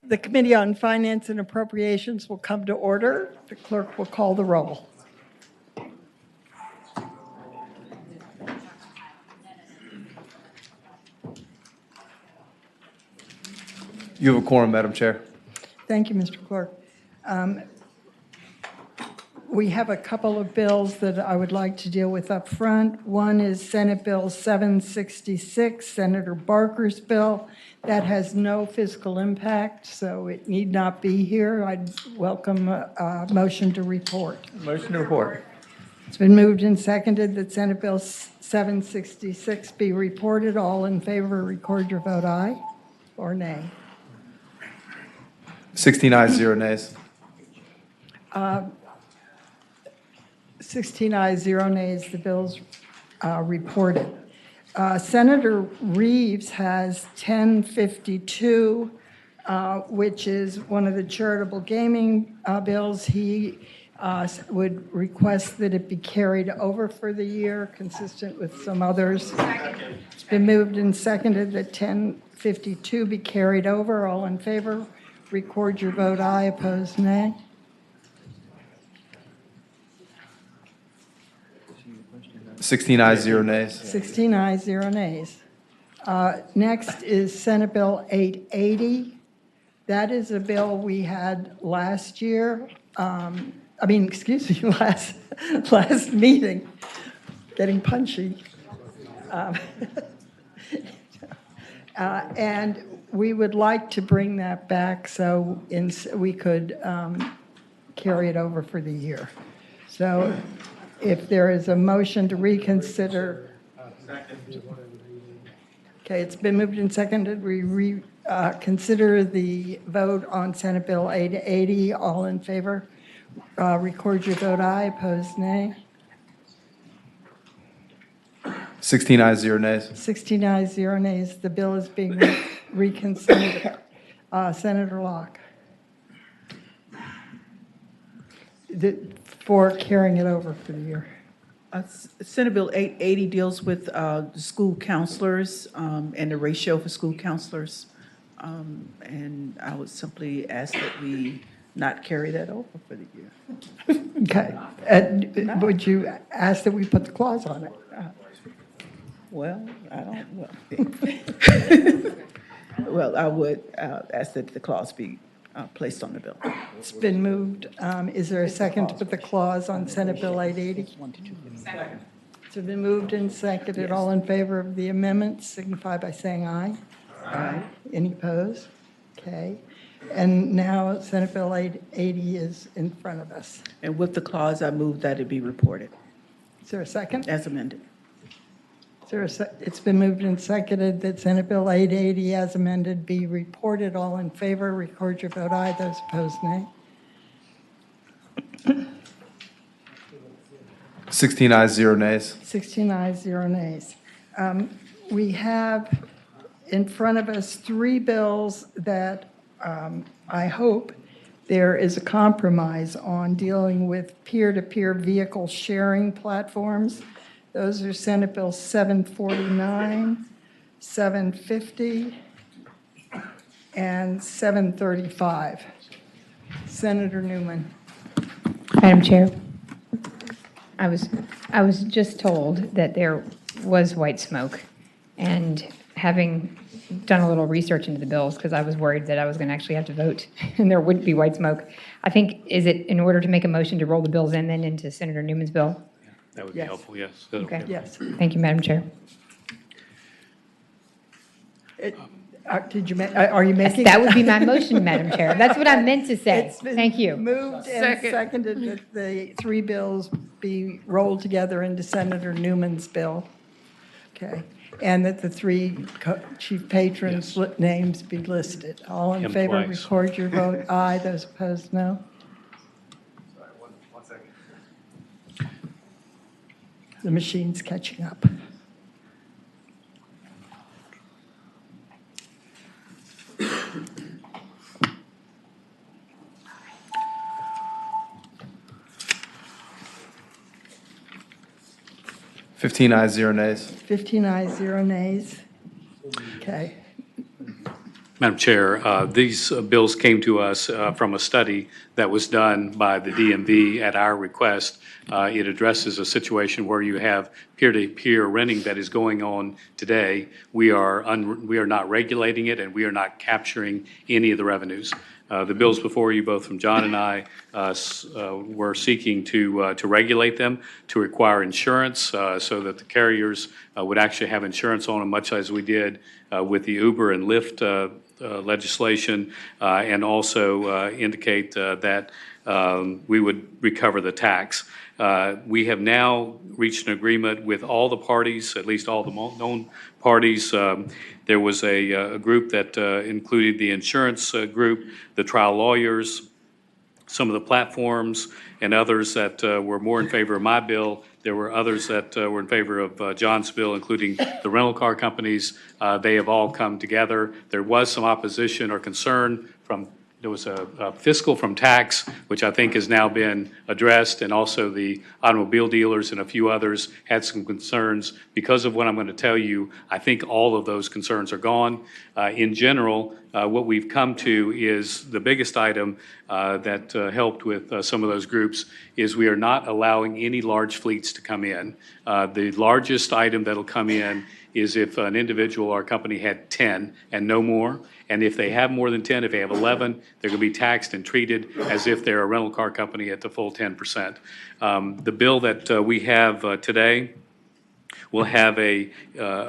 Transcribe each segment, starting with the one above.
The Committee on Finance and Appropriations will come to order. The clerk will call the roll. You have a quorum, Madam Chair. Thank you, Mr. Clerk. We have a couple of bills that I would like to deal with up front. One is Senate Bill 766, Senator Barker's bill. That has no fiscal impact, so it need not be here. I'd welcome a motion to report. Motion to report. It's been moved and seconded that Senate Bill 766 be reported. All in favor, record your vote aye or nay. 16 ayes, 0 nays. 16 ayes, 0 nays, the bill's reported. Senator Reeves has 1052, which is one of the charitable gaming bills. He would request that it be carried over for the year, consistent with some others. It's been moved and seconded that 1052 be carried over. All in favor, record your vote aye, opposed nay. Sixteen ayes, 0 nays. 16 ayes, 0 nays. Next is Senate Bill 880. That is a bill we had last year. Last meeting. Getting punchy. And we would like to bring that back so we could carry it over for the year. So if there is a motion to reconsider. Okay, it's been moved and seconded. We consider the vote on Senate Bill 880. All in favor, record your vote aye, opposed nay. 16 ayes, 0 nays. 16 ayes, 0 nays. The bill is being reconsidered. Senator Locke. For carrying it over for the year. Senate Bill 880 deals with school counselors and the ratio for school counselors. And I would simply ask that we not carry that over for the year. Okay. Would you ask that we put the clause on it? Well, I don't, well, I would ask that the clause be placed on the bill. It's been moved. Is there a second to put the clause on Senate Bill 880? It's been moved and seconded. Yes. All in favor of the amendment signify by saying aye. Aye. Any opposed? Okay. And now Senate Bill 880 is in front of us. And with the clause, I move that it be reported Is there a second? as amended. It's been moved and seconded that Senate Bill 880 as amended be reported. All in favor, record your vote aye. Those opposed, nay. 16 ayes, 0 nays. 16 ayes, 0 nays. We have in front of us 3 bills that I hope there is a compromise on dealing with peer-to-peer vehicle sharing platforms. Those are Senate Bill 749, 750, and 735. Senator Newman. Madam Chair, I was just told that there was white smoke, and having done a little research into the bills, because I was worried that I was going to actually have to vote and there wouldn't be white smoke, I think, is it in order to make a motion to roll the bills in then into Senator Newman's bill? That would Yes. be helpful, yes. Okay. Yes. Thank you, Madam Chair. Are you making? That would be my motion, Madam Chair. That's what I meant to say. It's been Thank you. moved and seconded that the 3 bills be rolled together into Senator Newman's bill. Okay. And that the 3 chief patrons' names be listed. All in Him favor, twice. record your vote aye. Those opposed, no. Sorry, one second. The machine's catching up. Fifteen ayes, 0 nays. 15 ayes, 0 nays. Okay. Madam Chair, these bills came to us from a study that was done by the DMV at our request. It addresses a situation where you have peer-to-peer renting that is going on today. We are not regulating it, and we are not capturing any of the revenues. The bills before you, both from John and I, were seeking to regulate them, to require insurance so that the carriers would actually have insurance on them, much as we did with the Uber and Lyft legislation, and also indicate that we would recover the tax. We have now reached an agreement with all the parties, at least all the known parties. There was a group that included the insurance group, the trial lawyers, some of the platforms, and others that were more in favor of my bill. There were others that were in favor of John's bill, including the rental car companies. They have all come together. There was some opposition or concern from, there was a fiscal from tax, which I think has now been addressed, and also the automobile dealers and a few others had some concerns. Because of what I'm going to tell you, I think all of those concerns are gone. In general, what we've come to is the biggest item that helped with some of those groups is we are not allowing any large fleets to come in. The largest item that'll come in is if an individual or company had 10 and no more. And if they have more than 10, if they have 11, they're going to be taxed and treated as if they're a rental car company at the full 10%. The bill that we have today will have a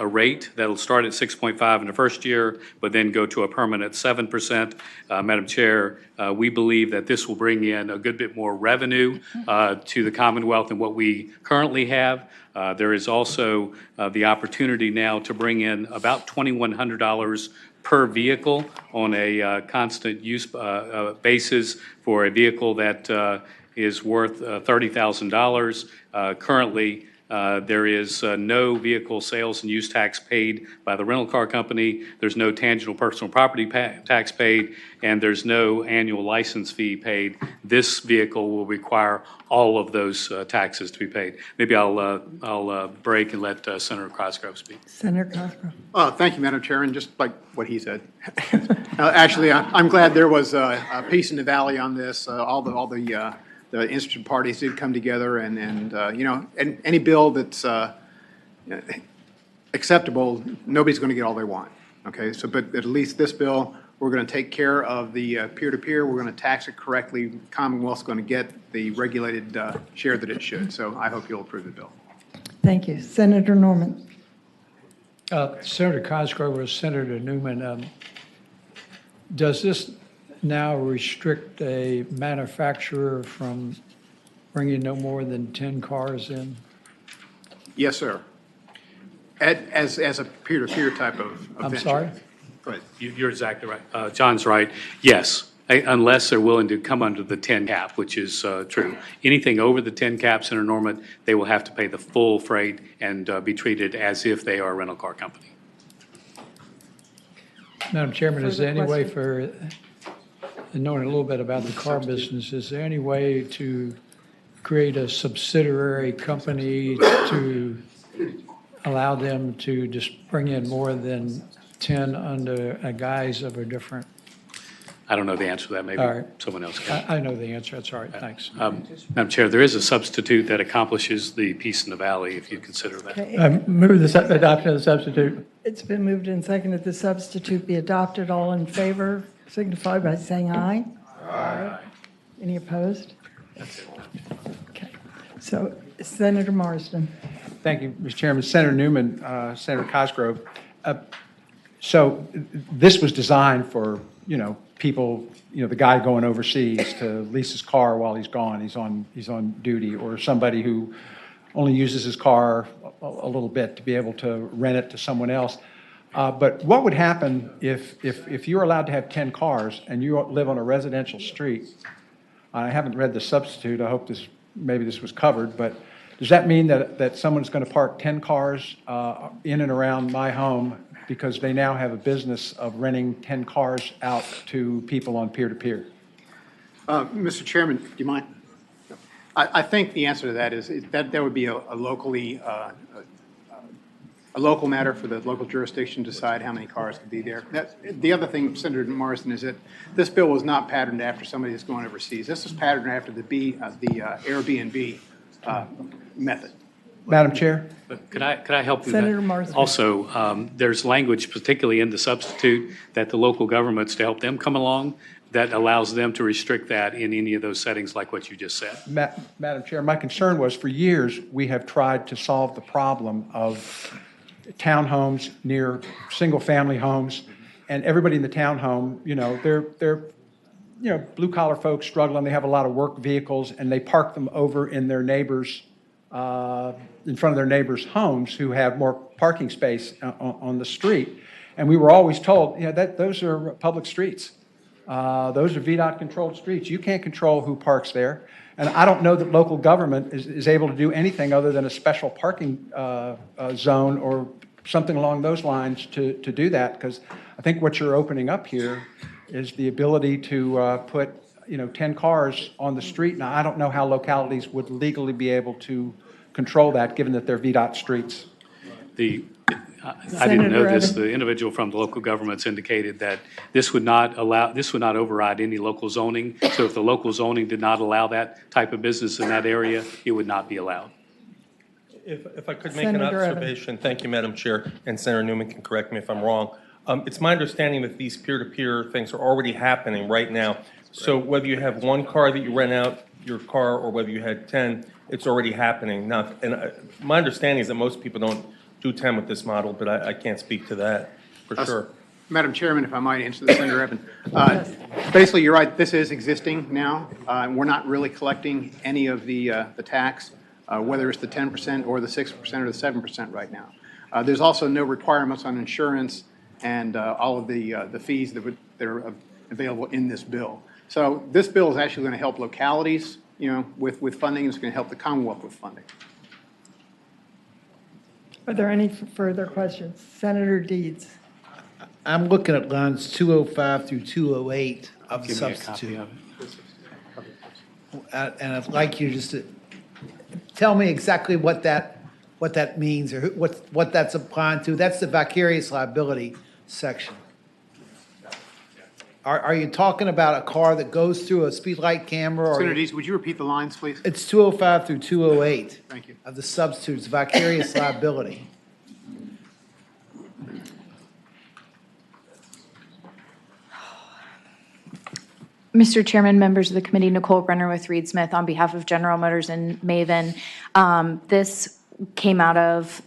rate that'll start at 6.5 in the first year, but then go to a permanent 7%. Madam Chair, we believe that this will bring in a good bit more revenue to the Commonwealth than what we currently have. There is also the opportunity now to bring in about $2,100 per vehicle on a constant use basis for a vehicle that is worth $30,000. Currently, there is no vehicle sales and use tax paid by the rental car company. There's no tangible personal property tax paid, and there's no annual license fee paid. This vehicle will require all of those taxes to be paid. Maybe I'll break and let Senator Cosgrove speak. Senator Cosgrove. Thank you, Madam Chair, and just like what he said. Actually, I'm glad there was a peace in the valley on this. All the interested parties did come together, and you know, and any bill that's acceptable, nobody's going to get all they want. Okay, so but at least this bill, we're going to take care of the peer-to-peer. We're going to tax it correctly. Commonwealth's going to get the regulated share that it should. So I hope you'll approve the bill. Thank you. Senator Norman. Senator Cosgrove or Senator Newman, does this now restrict a manufacturer from bringing no more than 10 cars in? Yes, sir. As a peer-to-peer type of venture. I'm sorry? Go ahead. You're exactly right. John's right. Yes, unless they're willing to come under the 10 cap, which is true. Anything over the 10 cap, Senator Norman, they will have to pay the full freight and be treated as if they are a rental car company. Madam Chairman, is there any way Further for, knowing a little bit about the car business, is there any way to create a subsidiary company to allow them to just bring in more than 10 under a guise of a different? I don't know the answer to that. Maybe All right. someone else can. I know the answer. That's all right. Thanks. Madam Chair, there is a substitute that accomplishes the peace in the valley, if you consider that. Okay. Move the adoption of the substitute. It's been moved and seconded the substitute be adopted. All in favor signify by saying aye. Aye. Any opposed? That's it. Okay. So Senator Marsden. Thank you, Mr. Chairman. Senator Newman, Senator Cosgrove. So this was designed for, people, the guy going overseas to lease his car while he's gone, he's on duty, or somebody who only uses his car a little bit to be able to rent it to someone else. But what would happen if you're allowed to have 10 cars and you live on a residential street? I haven't read the substitute. I hope maybe this was covered, but does that mean that someone's going to park 10 cars in and around my home because they now have a business of renting 10 cars out to people on peer-to-peer? Mr. Chairman, do you mind? I think the answer to that is that there would be a locally a local matter for the local jurisdiction to decide how many cars could be there. The other thing, Senator Morrison, is that this bill was not patterned after somebody that's going overseas. This was patterned after the Airbnb method. Madam Chair? But could I help with Senator that? Marsden. Also, there's language, particularly in the substitute, that the local governments, to help them come along, that allows them to restrict that in any of those settings like what you just said. Madam Chair, my concern was for years, we have tried to solve the problem of townhomes near single-family homes, and everybody in the townhome, they're blue-collar folks struggling, they have a lot of work vehicles, and they park them over in their neighbors' in front of their neighbors' homes who have more parking space on the street. And we were always told, that those are public streets. Those are VDOT-controlled streets. You can't control who parks there. And I don't know that local government is able to do anything other than a special parking zone or something along those lines to do that, because I think what you're opening up here is the ability to put 10 cars on the street. Now, I don't know how localities would legally be able to control that, given that they're VDOT streets. I didn't know this. The individual from the local governments indicated that this would not override any local zoning. So if the local zoning did not allow that type of business in that area, it would not be allowed. If I could make an Senator Evans. observation, thank you, Madam Chair, and Senator Newman can correct me if I'm wrong. It's my understanding that these peer-to-peer things are already happening right now. So whether you have one car that you rent out your car or whether you had 10, it's already happening. Now, and my understanding is that most people don't do 10 with this model, but I can't speak to that for sure. Madam Chairman, if I might answer the Senator Evans. Basically, you're right, this is existing now. We're not really collecting any of the tax, whether it's the 10% or the 6% or the 7% right now. There's also no requirements on insurance and all of the fees that are available in this bill. So this bill is actually going to help localities, with funding. It's going to help the Commonwealth with funding. Are there any further questions? Senator Deeds. I'm looking at lines 205 through 208 of the Give me a copy substitute. of it. And I'd like you just to tell me exactly what that means or what that's applying to. That's the vicarious liability section. Are you talking about a car that goes through a speed light camera? Or Senator Dees, would you repeat the lines, please? It's 205 through 208. Thank you. Of the substitutes, vicarious liability. Mr. Chairman, members of the committee, Nicole Brenner with Reed Smith on behalf of General Motors and Maven. This came out of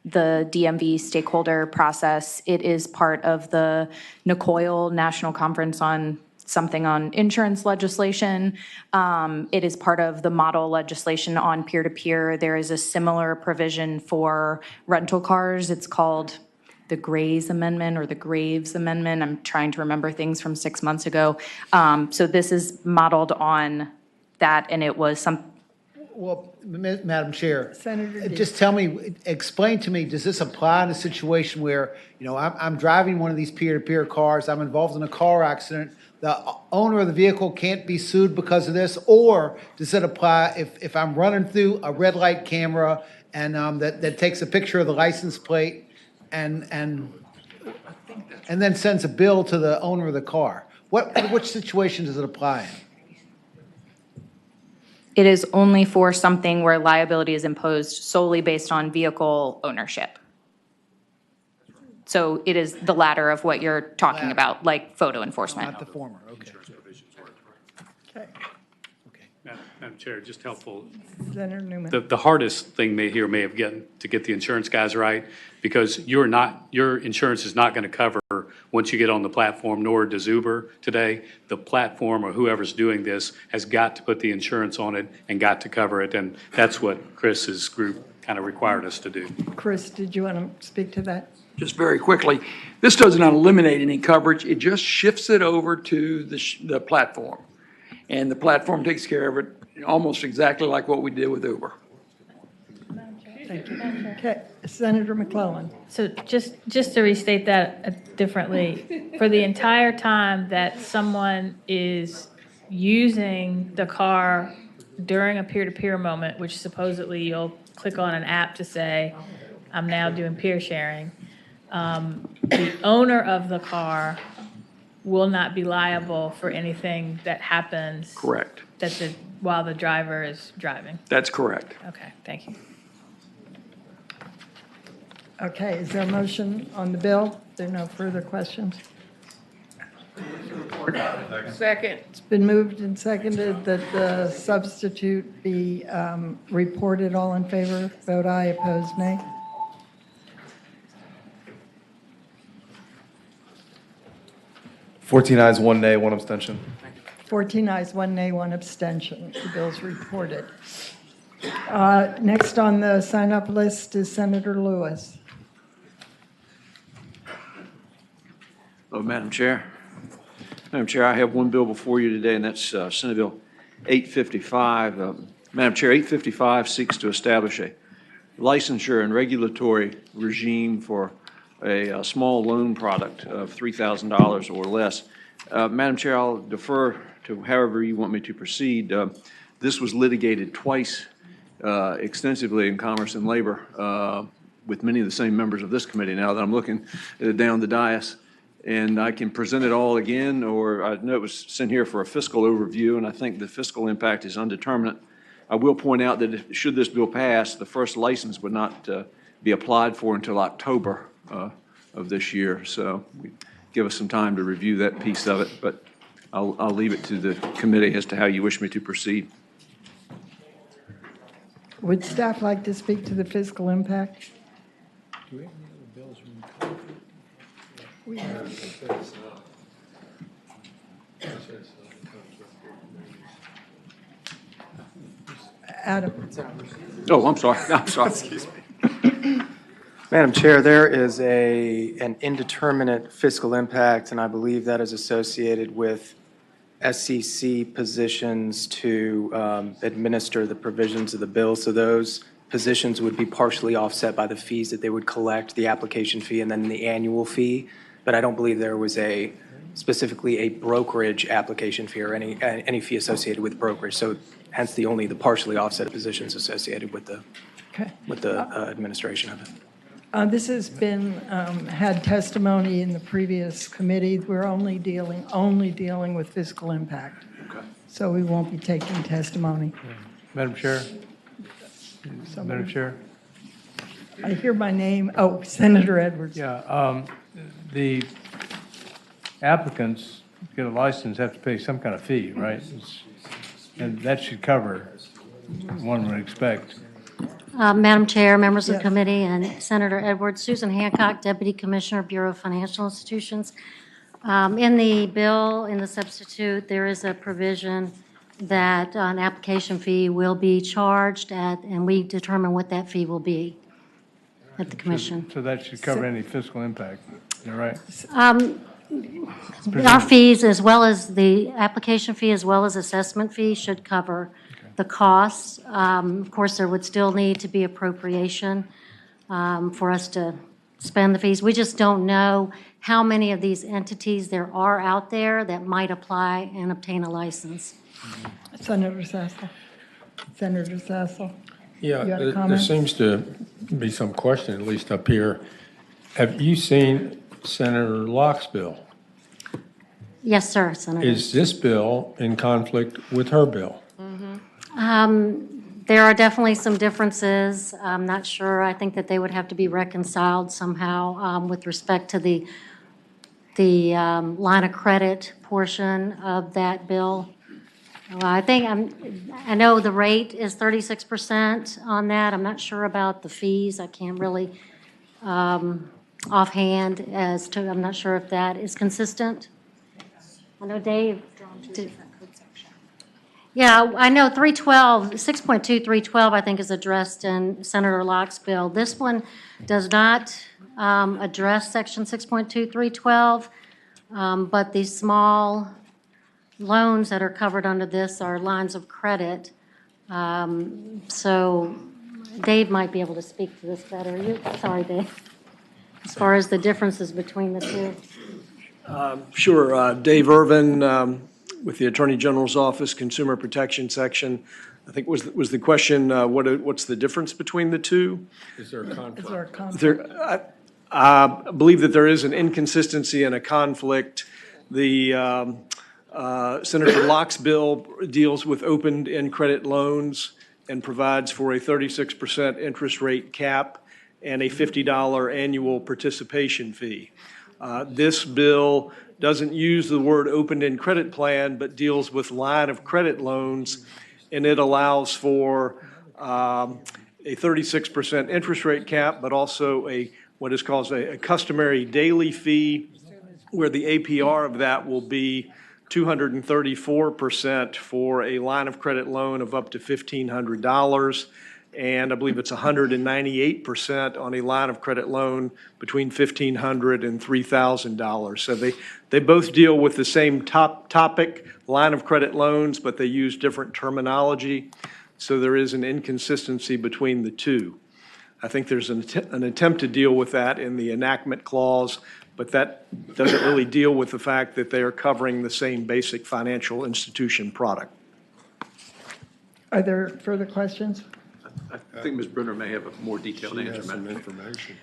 the DMV stakeholder process. It is part of the NACOIL National Conference on something on insurance legislation. It is part of the model legislation on peer-to-peer. There is a similar provision for rental cars. It's called the Graves Amendment or the Graves Amendment. I'm trying to remember things from 6 months ago. So this is modeled on that, and it was some. Well, Madam Chair. Senator Dees. Just explain to me, does this apply in a situation where, I'm driving one of these peer-to-peer cars, I'm involved in a car accident, the owner of the vehicle can't be sued because of this? Or does it apply if I'm running through a red light camera and that takes a picture of the license plate and then sends a bill to the owner of the car? Which situation does it apply in? It is only for something where liability is imposed solely based on vehicle ownership. So it is the latter of what you're talking about, like photo enforcement. Not the former, okay. Madam Chair, just helpful. Senator Newman. The hardest thing may have gotten to get the insurance guys right, because your insurance is not going to cover once you get on the platform, nor does Uber today. The platform or whoever's doing this has got to put the insurance on it and got to cover it, and that's what Chris's group kind of required us to do. Chris, did you want to speak to that? Just very quickly, this does not eliminate any coverage. It just shifts it over to the platform. And the platform takes care of it almost exactly like what we did with Uber. Thank you. Okay, Senator McClellan. So just to restate that differently, for the entire time that someone is using the car during a peer-to-peer moment, which supposedly you'll click on an app to say, I'm now doing peer sharing. The owner of the car will not be liable for anything that happens. Correct. While the driver is driving. That's correct. Okay, thank you. Okay, is there a motion on the bill? There are no further questions? Second. It's been moved and seconded that the substitute be reported. All in favor, vote aye. Opposed, nay. Fourteen ayes, one nay, one abstention. 14 ayes, 1 nay, 1 abstention. The bill's reported. Next on the sign-up list is Senator Lewis. Oh, Madam Chair. Madam Chair, I have one bill before you today, and that's Senate Bill 855. Madam Chair, 855 seeks to establish a licensure and regulatory regime for a small loan product of $3,000 or less. Madam Chair, I'll defer to however you want me to proceed. This was litigated twice extensively in Commerce and Labor with many of the same members of this committee now that I'm looking down the dais. And I can present it all again, or I know it was sent here for a fiscal overview, and I think the fiscal impact is undeterminate. I will point out that should this bill pass, the first license would not be applied for until October of this year. So give us some time to review that piece of it, but I'll leave it to the committee as to how you wish me to proceed. Would staff like to speak to the fiscal impact? Do we have any other bills from the Adam? Oh, I'm sorry. I'm sorry. Excuse me. Madam Chair, there is an indeterminate fiscal impact, and I believe that is associated with SEC positions to administer the provisions of the bill. So those positions would be partially offset by the fees that they would collect, the application fee and then the annual fee. But I don't believe there was specifically a brokerage application fee or any fee associated with brokerage. So hence the partially offset positions associated with the administration of it. This has been, had testimony in the previous committee. We're only dealing with fiscal impact. Okay. So we won't be taking testimony. Madam Chair? Madam Chair? I hear my name. Oh, Senator Edwards. Yeah, the applicants get a license have to pay some kind of fee, right? And that should cover, one would expect. Madam Chair, members of Yes. the committee, and Senator Edwards, Susan Hancock, Deputy Commissioner, Bureau of Financial Institutions. In the bill, in the substitute, there is a provision that an application fee will be charged at, and we determine what that fee will be at the commission. So that should cover any fiscal impact, all right? Our fees, as well as the application fee, as well as assessment fee, should cover the costs. Of course, there would still need to be appropriation for us to spend the fees. We just don't know how many of these entities there are out there that might apply and obtain a license. Senator Sassel. Senator Sassel. Yeah, You had a there comment? seems to be some question, at least up here. Have you seen Senator Locke's bill? Yes, sir, Senator. Is this bill in conflict with her bill? There are definitely some differences. I'm not sure. I think that they would have to be reconciled somehow with respect to the line of credit portion of that bill. I know the rate is 36% on that. I'm not sure about the fees. I can't really offhand I'm not sure if that is consistent. I know Dave. Yeah, I know 6.2, 312, I think, is addressed in Senator Locke's bill. This one does not address Section 6.2, 312, but the small loans that are covered under this are lines of credit. So Dave might be able to speak to this better. Sorry, Dave, as far as the differences between the two. Sure. Dave Irvin with the Attorney General's Office, Consumer Protection Section. I think was the question, what's the difference between the two? Is there a conflict? Is there a conflict? I believe that there is an inconsistency and a conflict. The Senator Locke's bill deals with open-end credit loans and provides for a 36% interest rate cap and a $50 annual participation fee. This bill doesn't use the word open-end credit plan, but deals with line of credit loans, and it allows for a 36% interest rate cap, but also what is called a customary daily fee, where the APR of that will be 234% for a line of credit loan of up to $1,500. And I believe it's 198% on a line of credit loan between $1,500 and $3,000. So they both deal with the same topic, line of credit loans, but they use different terminology. So there is an inconsistency between the two. I think there's an attempt to deal with that in the enactment clause, but that doesn't really deal with the fact that they are covering the same basic financial institution product. Are there further questions? I think Ms. Brunner may have a more detailed answer. Some information.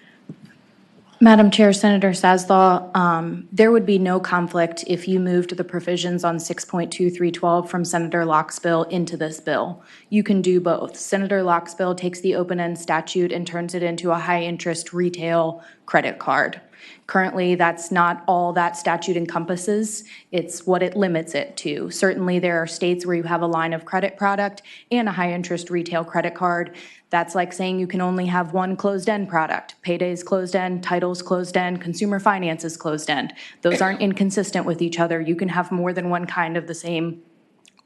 Madam Chair, Senator Saslaw, there would be no conflict if you moved the provisions on 6.2312 from Senator Locke's bill into this bill. You can do both. Senator Locke's bill takes the open-end statute and turns it into a high-interest retail credit card. Currently, that's not all that statute encompasses. It's what it limits it to. Certainly, there are states where you have a line of credit product and a high-interest retail credit card. That's like saying you can only have one closed-end product. Payday's closed-end, title's closed-end, consumer finance is closed-end. Those aren't inconsistent with each other. You can have more than one kind of the same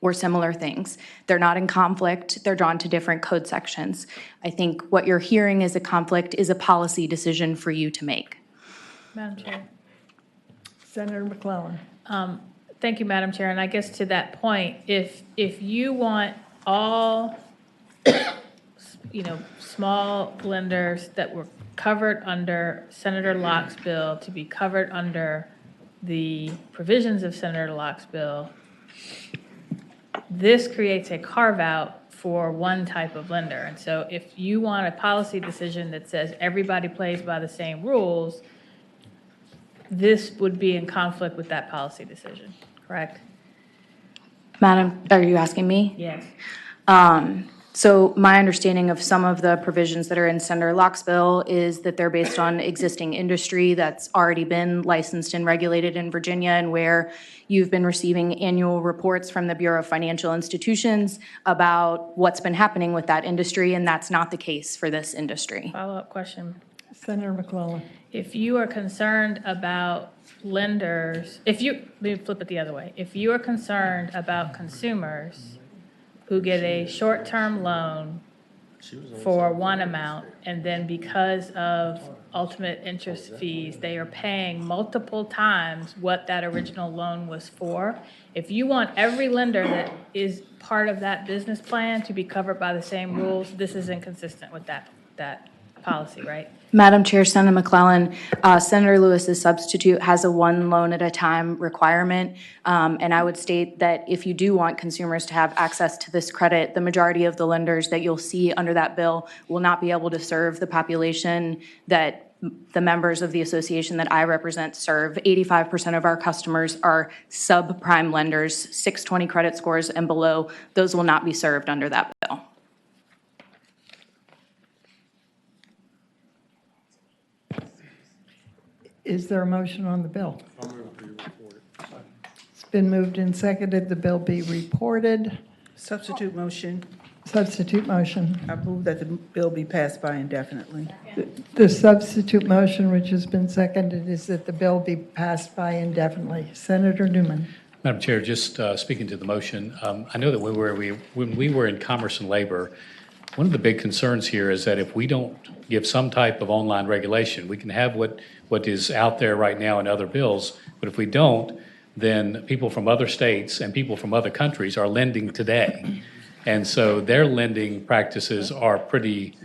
or similar things. They're not in conflict. They're drawn to different code sections. I think what you're hearing as a conflict is a policy decision for you to make. Madam Chair. Senator McClellan. Thank you, Madam Chair. And I guess to that point, if you want all, small lenders that were covered under Senator Locke's bill to be covered under the provisions of Senator Locke's bill, this creates a carve-out for one type of lender. And so if you want a policy decision that says everybody plays by the same rules, this would be in conflict with that policy decision, correct? Madam, are you asking me? Yes. So my understanding of some of the provisions that are in Senator Locke's bill is that they're based on existing industry that's already been licensed and regulated in Virginia, and where you've been receiving annual reports from the Bureau of Financial Institutions about what's been happening with that industry, and that's not the case for this industry. Follow-up question. Senator McClellan. If you are concerned about lenders, let me flip it the other way. If you are concerned about consumers who get a short-term loan for one amount, and then because of ultimate interest fees, they are paying multiple times what that original loan was for. If you want every lender that is part of that business plan to be covered by the same rules, this is inconsistent with that policy, right? Madam Chair, Senator McClellan, Senator Lewis's substitute has a one loan at a time requirement. And I would state that if you do want consumers to have access to this credit, the majority of the lenders that you'll see under that bill will not be able to serve the population that the members of the association that I represent serve. 85% of our customers are subprime lenders, 620 credit scores and below. Those will not be served under that bill. Is there a motion on the bill? It's been moved and seconded the bill be reported. Substitute motion. Substitute motion. I move that the bill be passed by indefinitely. The substitute motion, which has been seconded, is that the bill be passed by indefinitely. Senator Newman. Madam Chair, just speaking to the motion, I know that when we were in Commerce and Labor, one of the big concerns here is that if we don't give some type of online regulation, we can have what is out there right now in other bills, but if we don't, then people from other states and people from other countries are lending today. And so their lending practices are pretty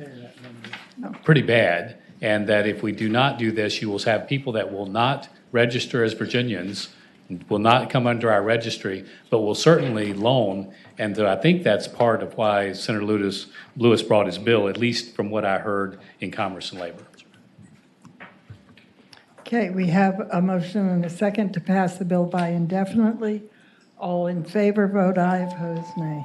bad, and that if we do not do this, you will have people that will not register as Virginians will not come under our registry, but will certainly loan. And I think that's part of why Senator Lewis brought his bill, at least from what I heard in Commerce and Labor. Okay, we have a motion and a second to pass the bill by indefinitely. All in favor, vote aye. Opposed, nay.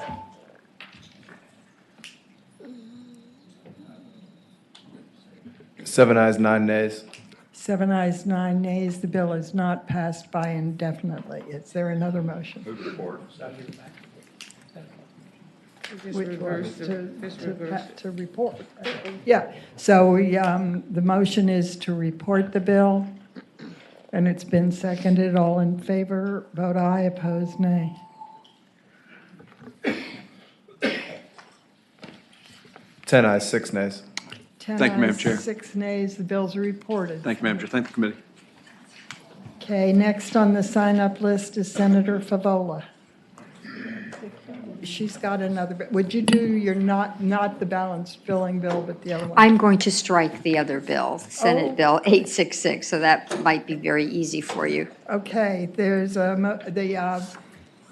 Seven ayes, 9 nays. 7 ayes, 9 nays. The bill is not passed by indefinitely. Is there another motion? Which was to report. Yeah, so the motion is to report the bill, and it's been seconded. All in favor, vote aye. Opposed, nay. Ten ayes, 6 nays. 10 Thank you, Madam ayes, Chair. 6 nays. The bills are reported. Thank you, Madam Chair. Thank the committee. Okay, next on the sign-up list is Senator Favola. She's got another, would you do your not the balanced billing bill, but the other one? I'm going to strike the other bill, Senate Oh. Bill 866, so that might be very easy for you. Okay, there's the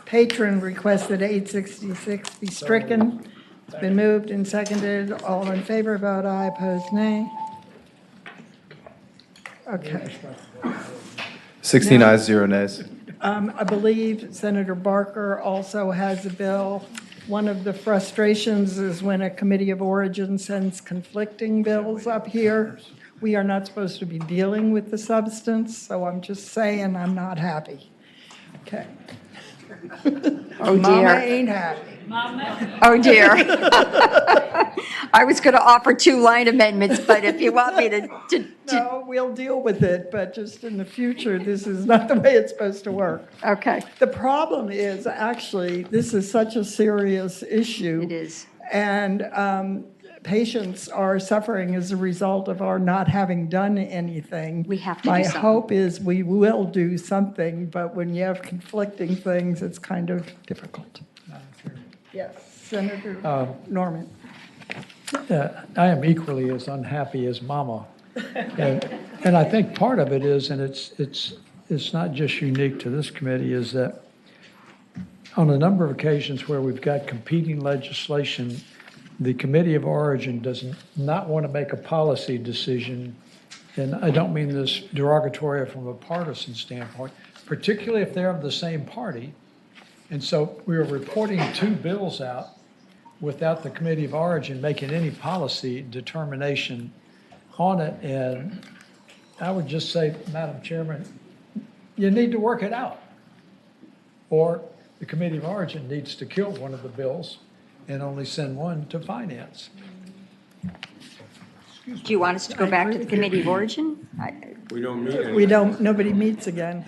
patron request that 866 be stricken. It's been moved and seconded. All in favor, vote aye. Opposed, nay. Okay. 16 Now- ayes, 0 nays. I believe Senator Barker also has a bill. One of the frustrations is when a committee of origin sends conflicting bills up here. We are not supposed to be dealing with the substance, so I'm just saying I'm not happy. Okay. Oh, Mama dear. ain't happy. Oh, dear. I was going to offer 2 line amendments, but if you want me to No, we'll deal with it, but just in the future, this is not the way it's supposed to work. Okay. The problem is, actually, this is such a serious issue. It is. And patients are suffering as a result of our not having done anything. We have to do My something. hope is we will do something, but when you have conflicting things, it's kind of difficult. Yes, Senator Norman. I am equally as unhappy as Mama. And I think part of it is, and it's not just unique to this committee, is that on a number of occasions where we've got competing legislation, the Committee of Origin does not want to make a policy decision, and I don't mean this derogatory from a partisan standpoint, particularly if they're of the same party. And so we are reporting 2 bills out without the Committee of Origin making any policy determination on it. And I would just say, Madam Chairman, you need to work it out. Or the Committee of Origin needs to kill one of the bills and only send one to Finance. Do you want us to go back to the Committee of Origin? We don't meet anymore. We don't, nobody meets again.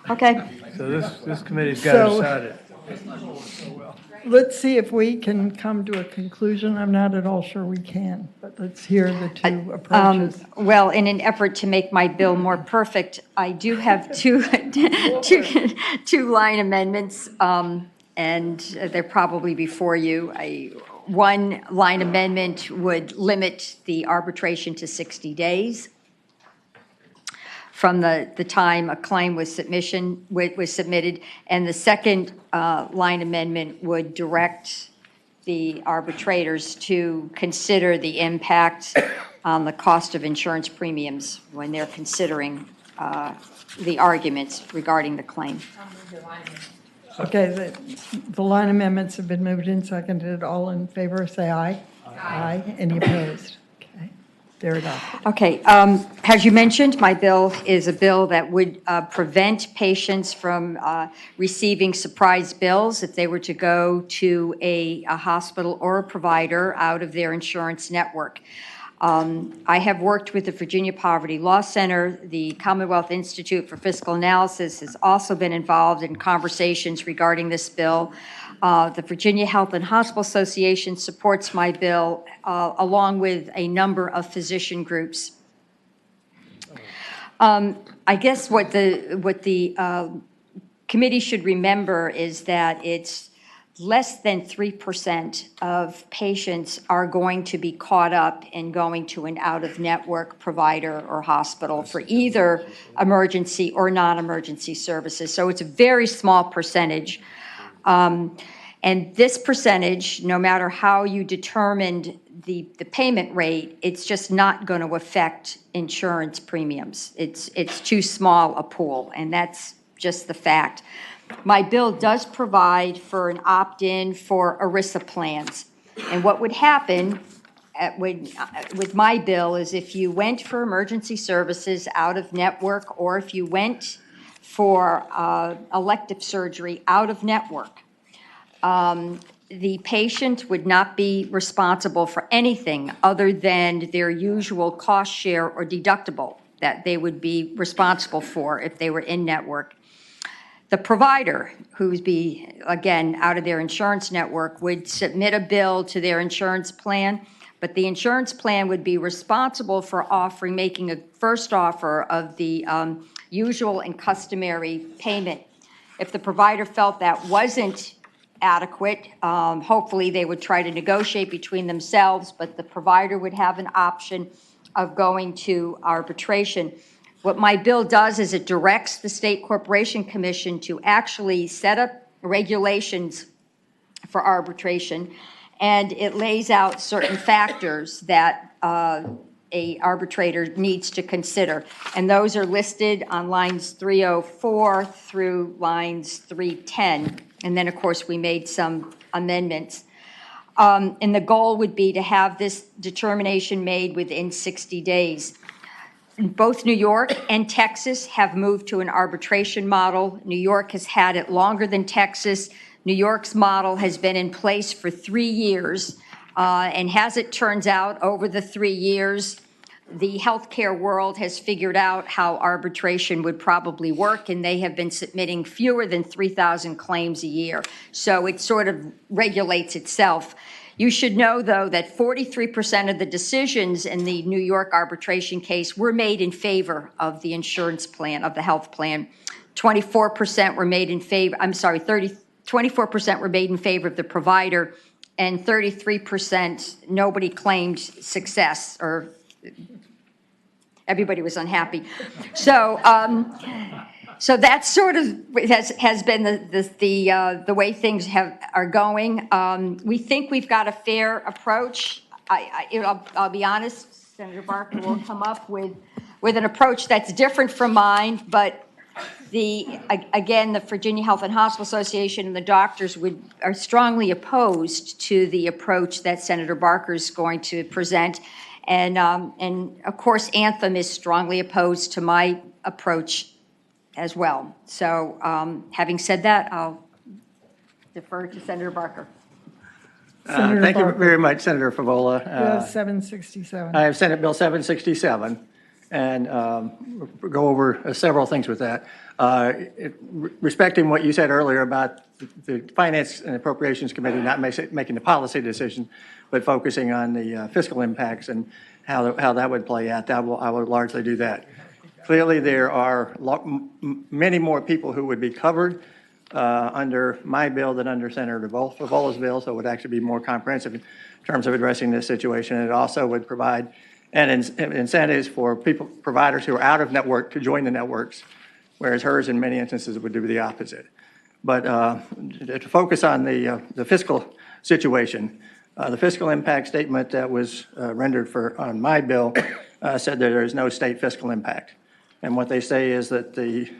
Okay. So this committee's got to So- decide it. Let's see if we can come to a conclusion. I'm not at all sure we can, but let's hear the 2 approaches. Well, in an effort to make my bill more perfect, I do have two line amendments, and they're probably before you. One line amendment would limit the arbitration to 60 days from the time a claim was submitted. And the second line amendment would direct the arbitrators to consider the impact on the cost of insurance premiums when they're considering the arguments regarding the claim. Okay, the line amendments have been moved and seconded. All in favor, say aye. Aye. Any opposed? Okay, they're adopted. Okay, as you mentioned, my bill is a bill that would prevent patients from receiving surprise bills if they were to go to a hospital or a provider out of their insurance network. I have worked with the Virginia Poverty Law Center. The Commonwealth Institute for Fiscal Analysis has also been involved in conversations regarding this bill. The Virginia Health and Hospital Association supports my bill, along with a number of physician groups. I guess what the committee should remember is that it's less than 3% of patients are going to be caught up in going to an out-of-network provider or hospital for either emergency or non-emergency services. So it's a very small percentage. And this percentage, no matter how you determined the payment rate, it's just not going to affect insurance premiums. It's too small a pool, and that's just the fact. My bill does provide for an opt-in for ERISA plans. And what would happen with my bill is if you went for emergency services out of network, or if you went for elective surgery out of network, the patient would not be responsible for anything other than their usual cost share or deductible that they would be responsible for if they were in network. The provider, who's again, out of their insurance network, would submit a bill to their insurance plan, but the insurance plan would be responsible for making a first offer of the usual and customary payment. If the provider felt that wasn't adequate, hopefully they would try to negotiate between themselves, but the provider would have an option of going to arbitration. What my bill does is it directs the State Corporation Commission to actually set up regulations for arbitration, and it lays out certain factors that a arbitrator needs to consider. And those are listed on lines 304 through lines 310. And then, of course, we made some amendments. And the goal would be to have this determination made within 60 days. Both New York and Texas have moved to an arbitration model. New York has had it longer than Texas. New York's model has been in place for 3 years. And as it turns out, over the 3 years, the healthcare world has figured out how arbitration would probably work, and they have been submitting fewer than 3,000 claims a year. So it sort of regulates itself. You should know, though, that 43% of the decisions in the New York arbitration case were made in favor of the insurance plan, of the health plan. 24% were made in favor, 24% were made in favor of the provider, and 33% nobody claimed success, or everybody was unhappy. So, so that sort of has been the way things are going. We think we've got a fair approach. I'll be honest, Senator Barker will come up with an approach that's different from mine, but again, the Virginia Health and Hospital Association and the doctors are strongly opposed to the approach that Senator Barker is going to present. And of course, Anthem is strongly opposed to my approach as well. So having said that, I'll defer to Senator Barker. Thank you very much, Senator Favola. Bill 767. I have Senate Bill 767, and go over several things with that. Respecting what you said earlier about the Finance and Appropriations Committee not making the policy decision, but focusing on the fiscal impacts and how that would play out, I would largely do that. Clearly, there are many more people who would be covered under my bill than under Senator Favola's bill, so it would actually be more comprehensive in terms of addressing this situation. It also would provide incentives for providers who are out of network to join the networks, whereas hers in many instances would do the opposite. But to focus on the fiscal situation, the fiscal impact statement that was rendered on my bill said that there is no state fiscal impact. And what they say is that the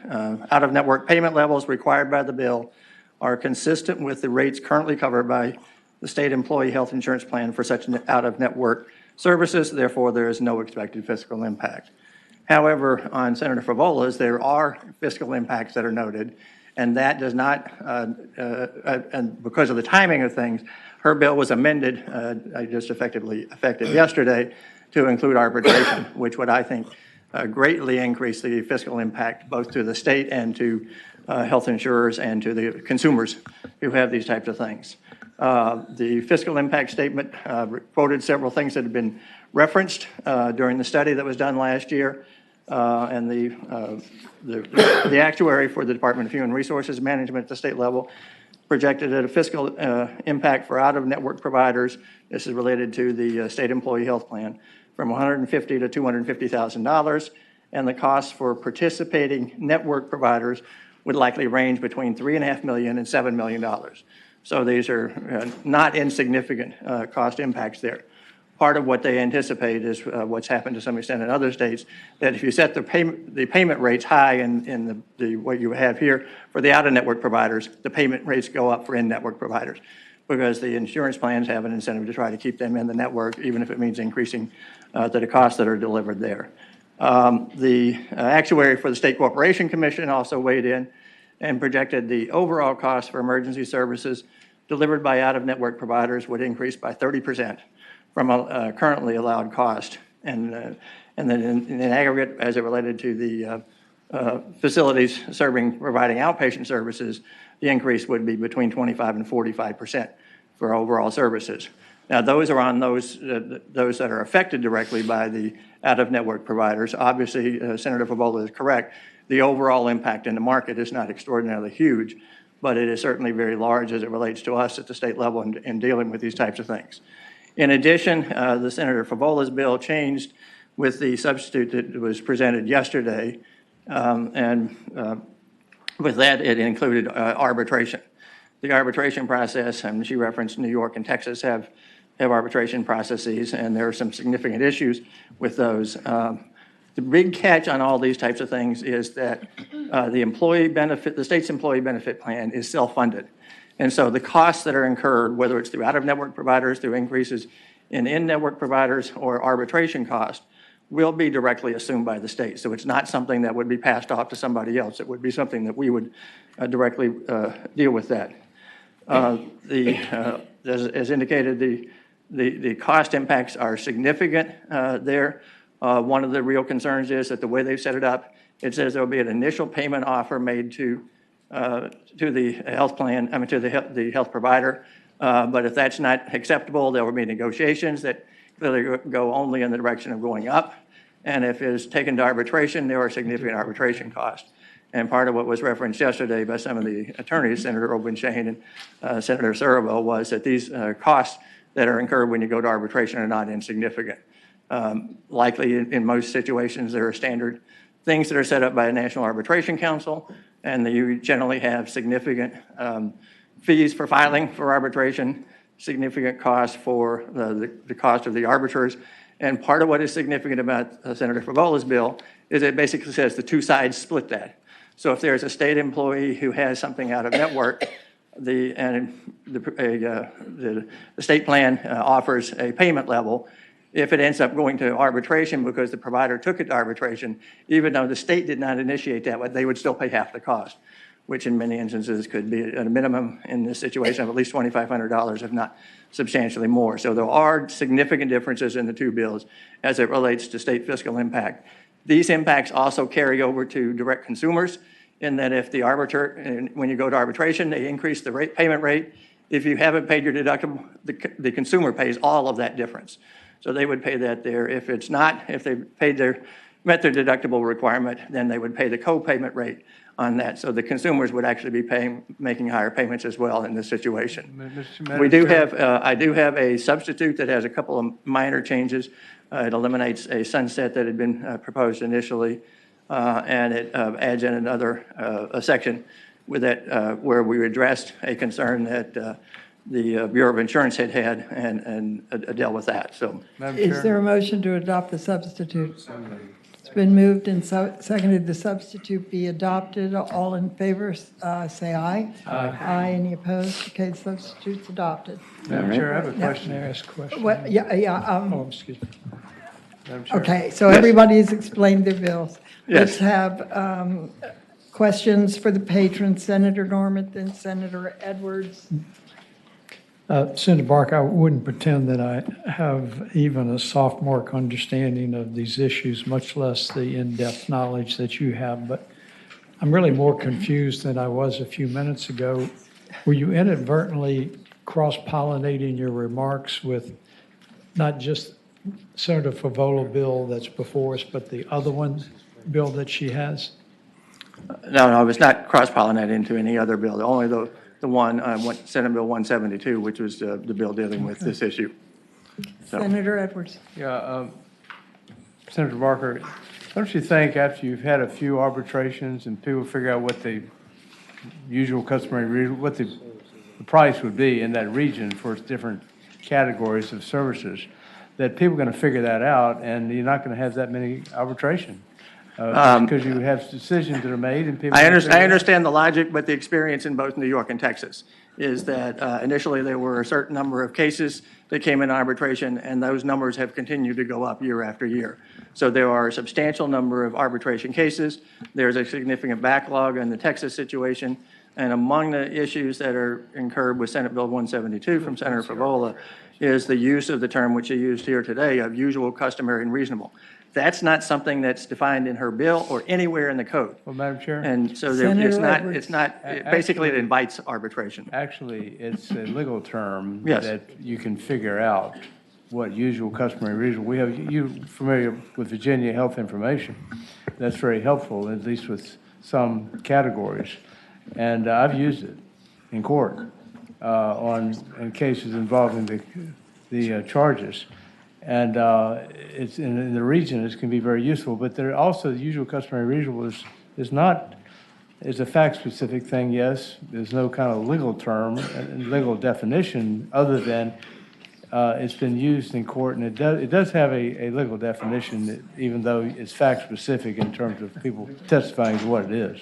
out-of-network payment levels required by the bill are consistent with the rates currently covered by the state employee health insurance plan for such out-of-network services. Therefore, there is no expected fiscal impact. However, on Senator Favola's, there are fiscal impacts that are noted, and that does not, and because of the timing of things, her bill was amended, just effective yesterday, to include arbitration, which would, I think, greatly increase the fiscal impact both to the state and to health insurers and to the consumers who have these types of things. The fiscal impact statement quoted several things that have been referenced during the study that was done last year, and the actuary for the Department of Human Resources Management at the state level projected at a fiscal impact for out-of-network providers, this is related to the state employee health plan, from $150,000 to $250,000, and the cost for participating network providers would likely range between $3.5 million and $7 million. So these are not insignificant cost impacts there. Part of what they anticipate is what's happened to some extent in other states, that if you set the payment rates high in what you have here for the out-of-network providers, the payment rates go up for in-network providers, because the insurance plans have an incentive to try to keep them in the network, even if it means increasing the costs that are delivered there. The actuary for the State Corporation Commission also weighed in and projected the overall cost for emergency services delivered by out-of-network providers would increase by 30% from a currently allowed cost. And then in aggregate, as it related to the facilities providing outpatient services, the increase would be between 25 and 45% for overall services. Now, those are on those that are affected directly by the out-of-network providers. Obviously, Senator Favola is correct. The overall impact in the market is not extraordinarily huge, but it is certainly very large as it relates to us at the state level in dealing with these types of things. In addition, the Senator Favola's bill changed with the substitute that was presented yesterday, and with that, it included arbitration. The arbitration process, and she referenced New York and Texas have arbitration processes, and there are some significant issues with those. The big catch on all these types of things is that the state's employee benefit plan is self-funded. And so the costs that are incurred, whether it's through out-of-network providers, through increases in in-network providers, or arbitration costs, will be directly assumed by the state. So it's not something that would be passed off to somebody else. It would be something that we would directly deal with that. As indicated, the cost impacts are significant there. One of the real concerns is that the way they've set it up, it says there will be an initial payment offer made to the health plan, to the health provider. But if that's not acceptable, there will be negotiations that clearly go only in the direction of going up. And if it is taken to arbitration, there are significant arbitration costs. And part of what was referenced yesterday by some of the attorneys, Senator Obenshain and Senator Surville, was that these costs that are incurred when you go to arbitration are not insignificant. Likely, in most situations, there are standard things that are set up by a National Arbitration Council, and you generally have significant fees for filing for arbitration, significant costs for the cost of the arbiters. And part of what is significant about Senator Favola's bill is it basically says the two sides split that. So if there's a state employee who has something out of network, the state plan offers a payment level. If it ends up going to arbitration because the provider took it to arbitration, even though the state did not initiate that, they would still pay half the cost, which in many instances could be at a minimum in this situation of at least $2,500, if not substantially more. So there are significant differences in the two bills as it relates to state fiscal impact. These impacts also carry over to direct consumers, in that if the arbiter, when you go to arbitration, they increase the payment rate. If you haven't paid your deductible, the consumer pays all of that difference. So they would pay that there. If it's not, if they met their deductible requirement, then they would pay the co-payment rate on that. So the consumers would actually be making higher payments as well in this situation. I do have a substitute that has a couple of minor changes. It eliminates a sunset that had been proposed initially, and it adds in another a section with that where we addressed a concern that the Bureau of Insurance had and dealt with that. So, is there a motion to adopt the substitute? It's been moved and seconded the substitute be adopted. All in favor, say aye. Aye. Any opposed? Okay, the substitute's adopted. Madam Chair, I have a question. May I ask a question? What, Excuse me. Okay, so everybody's explained their bills. Yes. Let's have questions for the patrons. Senator Norman, then Senator Edwards. Senator Bark, I wouldn't pretend that I have even a sophomore understanding of these issues, much less the in-depth knowledge that you have, but I'm really more confused than I was a few minutes ago. Were you inadvertently cross-pollinating your remarks with not just Senator Favola bill that's before us, but the other one bill that she has? No, I was not cross-pollinating into any other bill. Only Senate Bill 172, which was the bill dealing with this issue. So- Senator Edwards. Yeah, Senator Barker, don't you think after you've had a few arbitrations and people figure out what the usual customary, what the price would be in that region for different categories of services, that people are going to figure that out and you're not going to have that many arbitration? Because you have decisions that are made and people. I understand the logic, but the experience in both New York and Texas is that initially there were a certain number of cases that came in arbitration, and those numbers have continued to go up year after year. So there are a substantial number of arbitration cases. There's a significant backlog in the Texas situation, and among the issues that are incurred with Senate Bill 172 from Senator Favola is the use of the term which you used here today of usual, customary, and reasonable. That's not something that's defined in her bill or anywhere in the code. Well, Madam Chair? And so basically it invites arbitration. Actually, it's a legal term Yes. that you can figure out what usual, customary, reasonable. We have, you familiar with Virginia health information? That's very helpful, at least with some categories. And I've used it in court in cases involving the charges. And it's in the region, it can be very useful. But there also, the usual, customary, reasonable is a fact-specific thing, yes. There's no kind of legal term, legal definition, other than it's been used in court, and it does have a legal definition, even though it's fact-specific in terms of people testifying to what it is.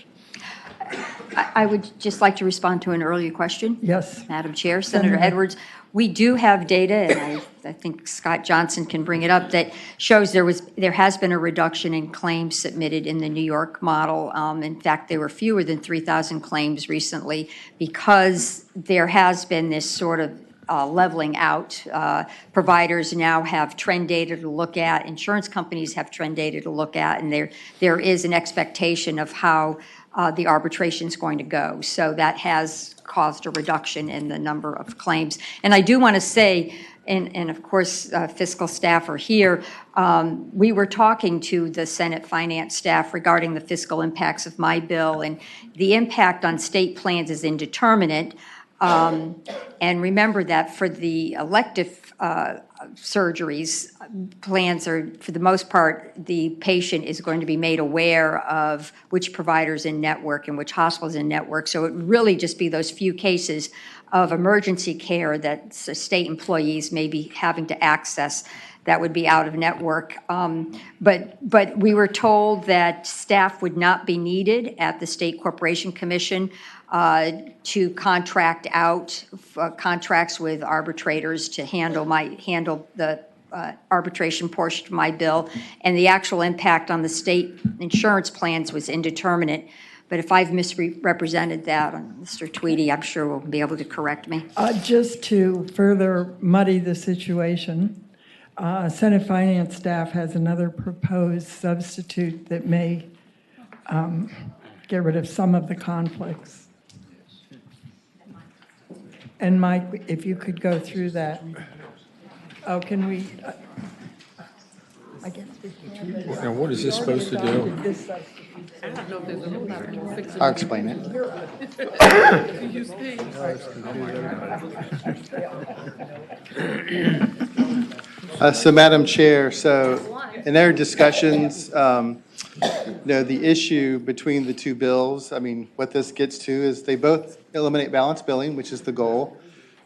I would just like to respond to an earlier question. Yes. Madam Chair, Senator Edwards, we do have data, and I think Scott Johnson can bring it up, that shows there has been a reduction in claims submitted in the New York model. In fact, there were fewer than 3,000 claims recently because there has been this sort of leveling out. Providers now have trend data to look at. Insurance companies have trend data to look at, and there is an expectation of how the arbitration is going to go. So that has caused a reduction in the number of claims. And I do want to say, and of course, fiscal staff are here, we were talking to the Senate finance staff regarding the fiscal impacts of my bill, and the impact on state plans is indeterminate. And remember that for the elective surgeries, plans are, for the most part, the patient is going to be made aware of which provider's in network and which hospital's in network. So it would really just be those few cases of emergency care that state employees may be having to access that would be out of network. But we were told that staff would not be needed at the State Corporation Commission to contract out contracts with arbitrators to handle the arbitration portion of my bill, and the actual impact on the state insurance plans was indeterminate. But if I've misrepresented that, Mr. Tweedy, I'm sure will be able to correct me. Just to further muddy the situation, Senate Finance staff has another proposed substitute that may get rid of some of the conflicts. And Mike, if you could go through that. Oh, can we? I guess we can. And what is this supposed to do? I'll explain it. So, Madam Chair, so in our discussions, the issue between the two bills, I mean, what this gets to is they both eliminate balance billing, which is the goal.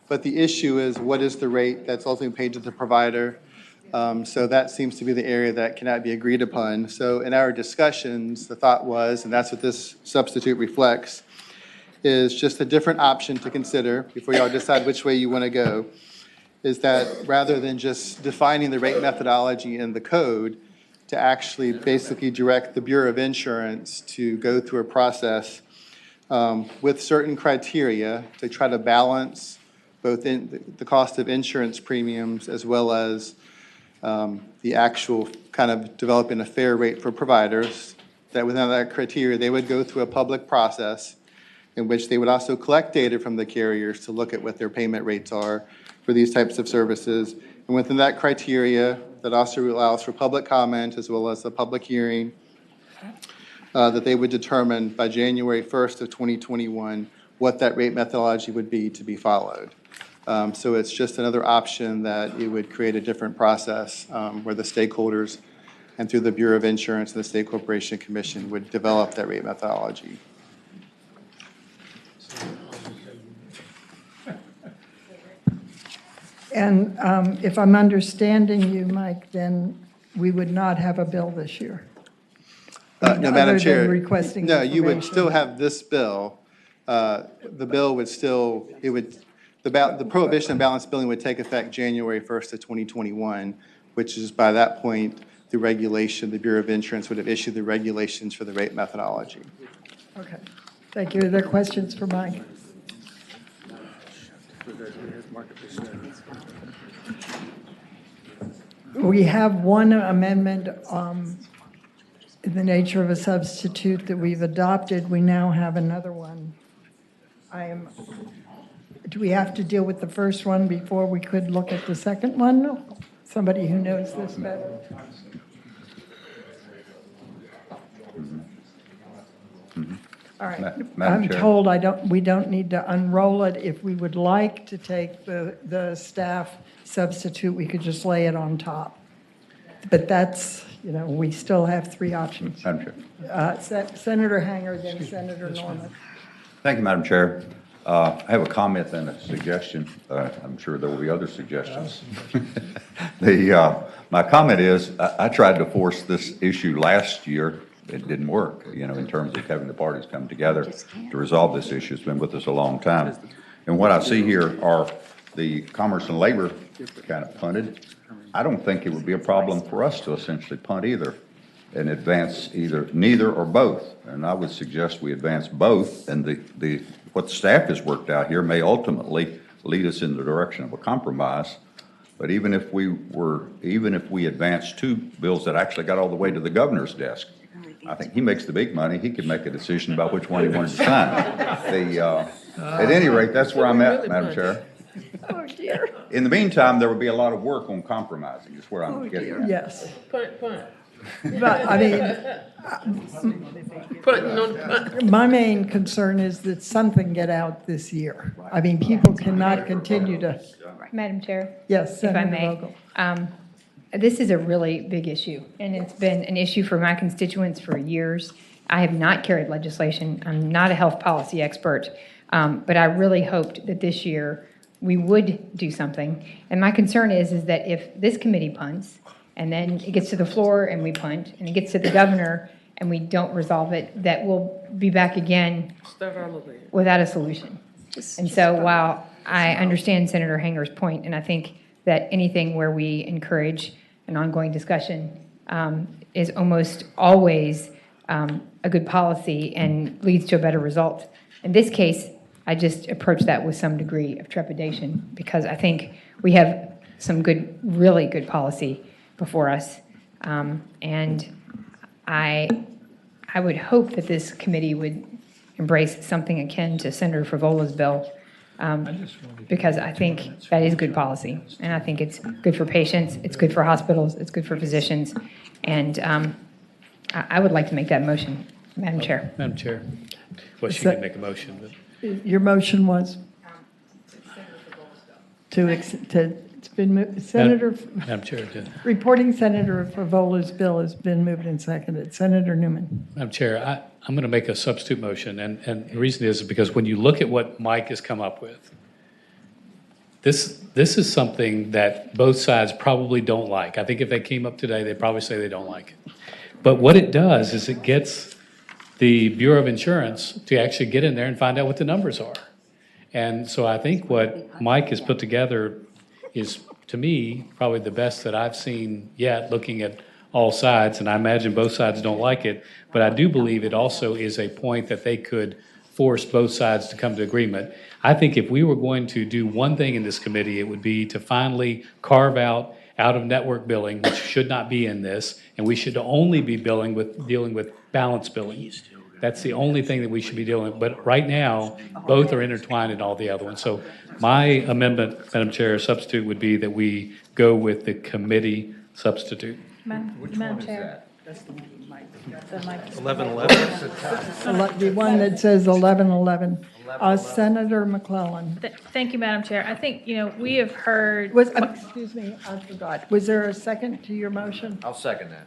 But the issue is what is the rate that's ultimately paid to the provider? So that seems to be the area that cannot be agreed upon. So in our discussions, the thought was, and that's what this substitute reflects, is just a different option to consider before y'all decide which way you want to go, is that rather than just defining the rate methodology in the code, to actually basically direct the Bureau of Insurance to go through a process with certain criteria to try to balance both in the cost of insurance premiums as well as the actual kind of developing a fair rate for providers, that within that criteria, they would go through a public process in which they would also collect data from the carriers to look at what their payment rates are for these types of services. And within that criteria, that also allows for public comment as well as a public hearing, that they would determine by January 1st of 2021 what that rate methodology would be to be followed. So it's just another option that it would create a different process where the stakeholders and through the Bureau of Insurance and the State Corporation Commission would develop that rate methodology. And if I'm understanding you, Mike, then we would not have a bill this year? No, Madam Other than Chair. requesting No, you would information. still have this bill. The bill would still, the prohibition of balance billing would take effect January 1st of 2021, which is by that point, the regulation, the Bureau of Insurance would have issued the regulations for the rate methodology. Okay, thank you. Are there questions for Mike? We have one amendment in the nature of a substitute that we've adopted. We now have another one. Do we have to deal with the first one before we could look at the second one? Somebody who knows this better. All right. Madam I'm Chair. told we don't need to unroll it. If we would like to take the staff substitute, we could just lay it on top. But that's, we still have three options. Madam Chair. Senator Hanger, then Senator Norman. Thank you, Madam Chair. I have a comment and a suggestion. I'm sure there will be other suggestions. My comment is, I tried to force this issue last year. It didn't work, in terms of having the parties come together to resolve this issue. It's been with us a long time. And what I see here are the Commerce and Labor kind of punted. I don't think it would be a problem for us to essentially punt either and advance neither or both. And I would suggest we advance both, and what the staff has worked out here may ultimately lead us in the direction of a compromise. But even if we advance two bills that actually got all the way to the governor's desk, I think he makes the big money. He could make a decision about which one he wanted to sign. At any rate, that's where I'm at, Madam Chair. Oh, dear. In the meantime, there would be a lot of work on compromising, is where I'm getting at. Yes. Punt. But, my main concern is that something get out this year. People cannot continue to. Madam Chair? Yes, If I Senator may. Vogel. This is a really big issue, and it's been an issue for my constituents for years. I have not carried legislation. I'm not a health policy expert, but I really hoped that this year we would do something. And my concern is that if this committee punts, and then it gets to the floor and we punt, and it gets to the governor and we don't resolve it, that we'll be back again without a solution. And so while I understand Senator Hanger's point, and I think that anything where we encourage an ongoing discussion is almost always a good policy and leads to a better result. In this case, I just approach that with some degree of trepidation because I think we have some good, really good policy before us. And I would hope that this committee would embrace something akin to Senator Frivola's bill because I think that is good policy. And I think it's good for patients, it's good for hospitals, it's good for physicians. And I would like to make that motion, Madam Chair. Madam Chair. Well, she can make a motion, but. Your motion was it's been moved, Senator. Madam Chair. Reporting Senator Frivola's bill has been moved and seconded. Senator Newman. Madam Chair, I'm going to make a substitute motion, and the reason is because when you look at what Mike has come up with, this is something that both sides probably don't like. I think if they came up today, they'd probably say they don't like it. But what it does is it gets the Bureau of Insurance to actually get in there and find out what the numbers are. And so I think what Mike has put together is, to me, probably the best that I've seen yet, looking at all sides, and I imagine both sides don't like it, but I do believe it also is a point that they could force both sides to come to agreement. I think if we were going to do one thing in this committee, it would be to finally carve out of-network billing, which should not be in this, and we should only be dealing with balance billing. That's the only thing that we should be dealing with. But right now, both are intertwined in all the other ones. So my amendment, Madam Chair, substitute would be that we go with the committee substitute. Madam Chair. The one that says 1111. Senator McClellan. Thank you, Madam Chair. I think, we have heard. Excuse me, I forgot. Was there a second to your motion? I'll second that.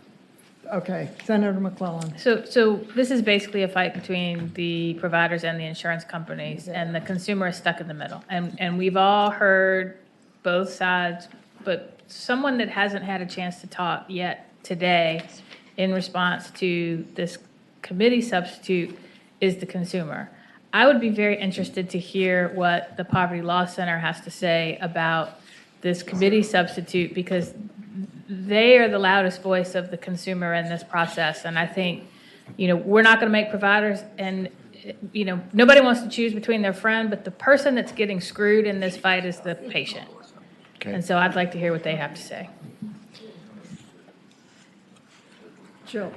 Okay, Senator McClellan. So this is basically a fight between the providers and the insurance companies, and the consumer is stuck in the middle. And we've all heard both sides, but someone that hasn't had a chance to talk yet today in response to this committee substitute is the consumer. I would be very interested to hear what the Poverty Law Center has to say about this committee substitute, because they are the loudest voice of the consumer in this process. And I think, we're not going to make providers, and, nobody wants to choose between their friend, but the person that's getting screwed in this fight is the patient. Okay. And so I'd like to hear what they have to say. Jill.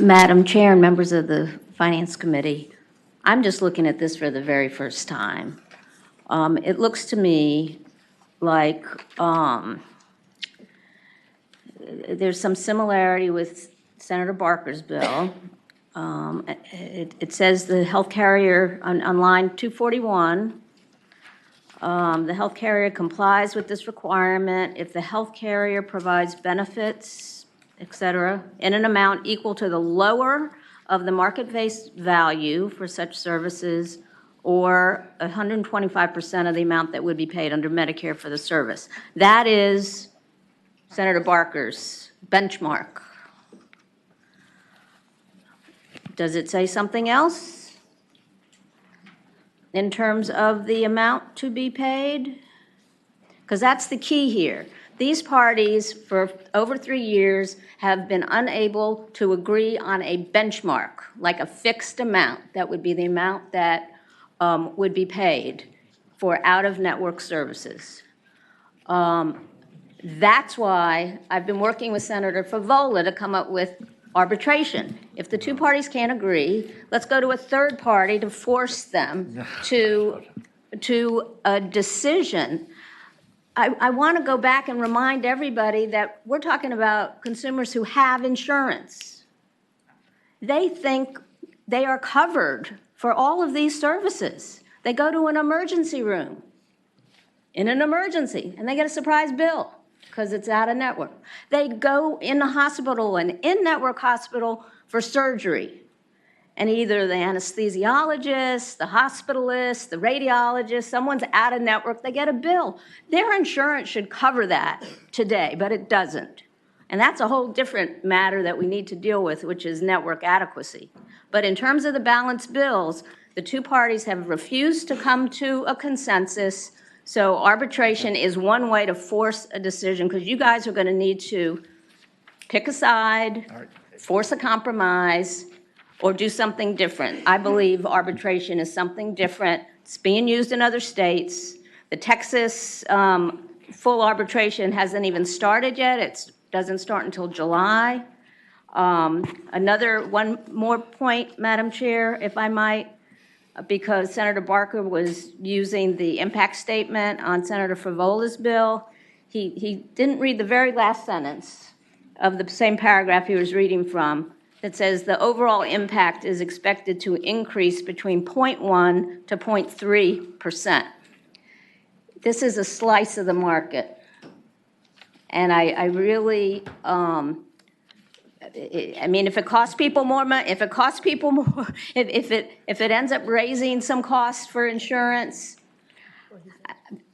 Madam Chair and members of the Finance Committee, I'm just looking at this for the very first time. It looks to me like there's some similarity with Senator Barker's bill. It says the health carrier, on line 241, the health carrier complies with this requirement if the health carrier provides benefits, et cetera, in an amount equal to the lower of the market-based value for such services, or 125% of the amount that would be paid under Medicare for the service. That is Senator Barker's benchmark. Does it say something else in terms of the amount to be paid? Because that's the key here. These parties, for over 3 years, have been unable to agree on a benchmark, like a fixed amount. That would be the amount that would be paid for out-of-network services. That's why I've been working with Senator Favola to come up with arbitration. If the two parties can't agree, let's go to a third party to force them to a decision. I want to go back and remind everybody that we're talking about consumers who have insurance. They think they are covered for all of these services. They go to an emergency room in an emergency, and they get a surprise bill because it's out of network. They go in the hospital, an in-network hospital, for surgery. And either the anesthesiologist, the hospitalist, the radiologist, someone's out of network, they get a bill. Their insurance should cover that today, but it doesn't. And that's a whole different matter that we need to deal with, which is network adequacy. But in terms of the balanced bills, the two parties have refused to come to a consensus. So arbitration is one way to force a decision, because you guys are going to need to pick a side, force a compromise, or do something different. I believe arbitration is something different. It's being used in other states. The Texas full arbitration hasn't even started yet. It doesn't start until July. One more point, Madam Chair, if I might, because Senator Barker was using the impact statement on Senator Favola's bill. He didn't read the very last sentence of the same paragraph he was reading from, that says the overall impact is expected to increase between 0.1 to 0.3%. This is a slice of the market. And I really, I mean, if it costs people more money, if it ends up raising some costs for insurance,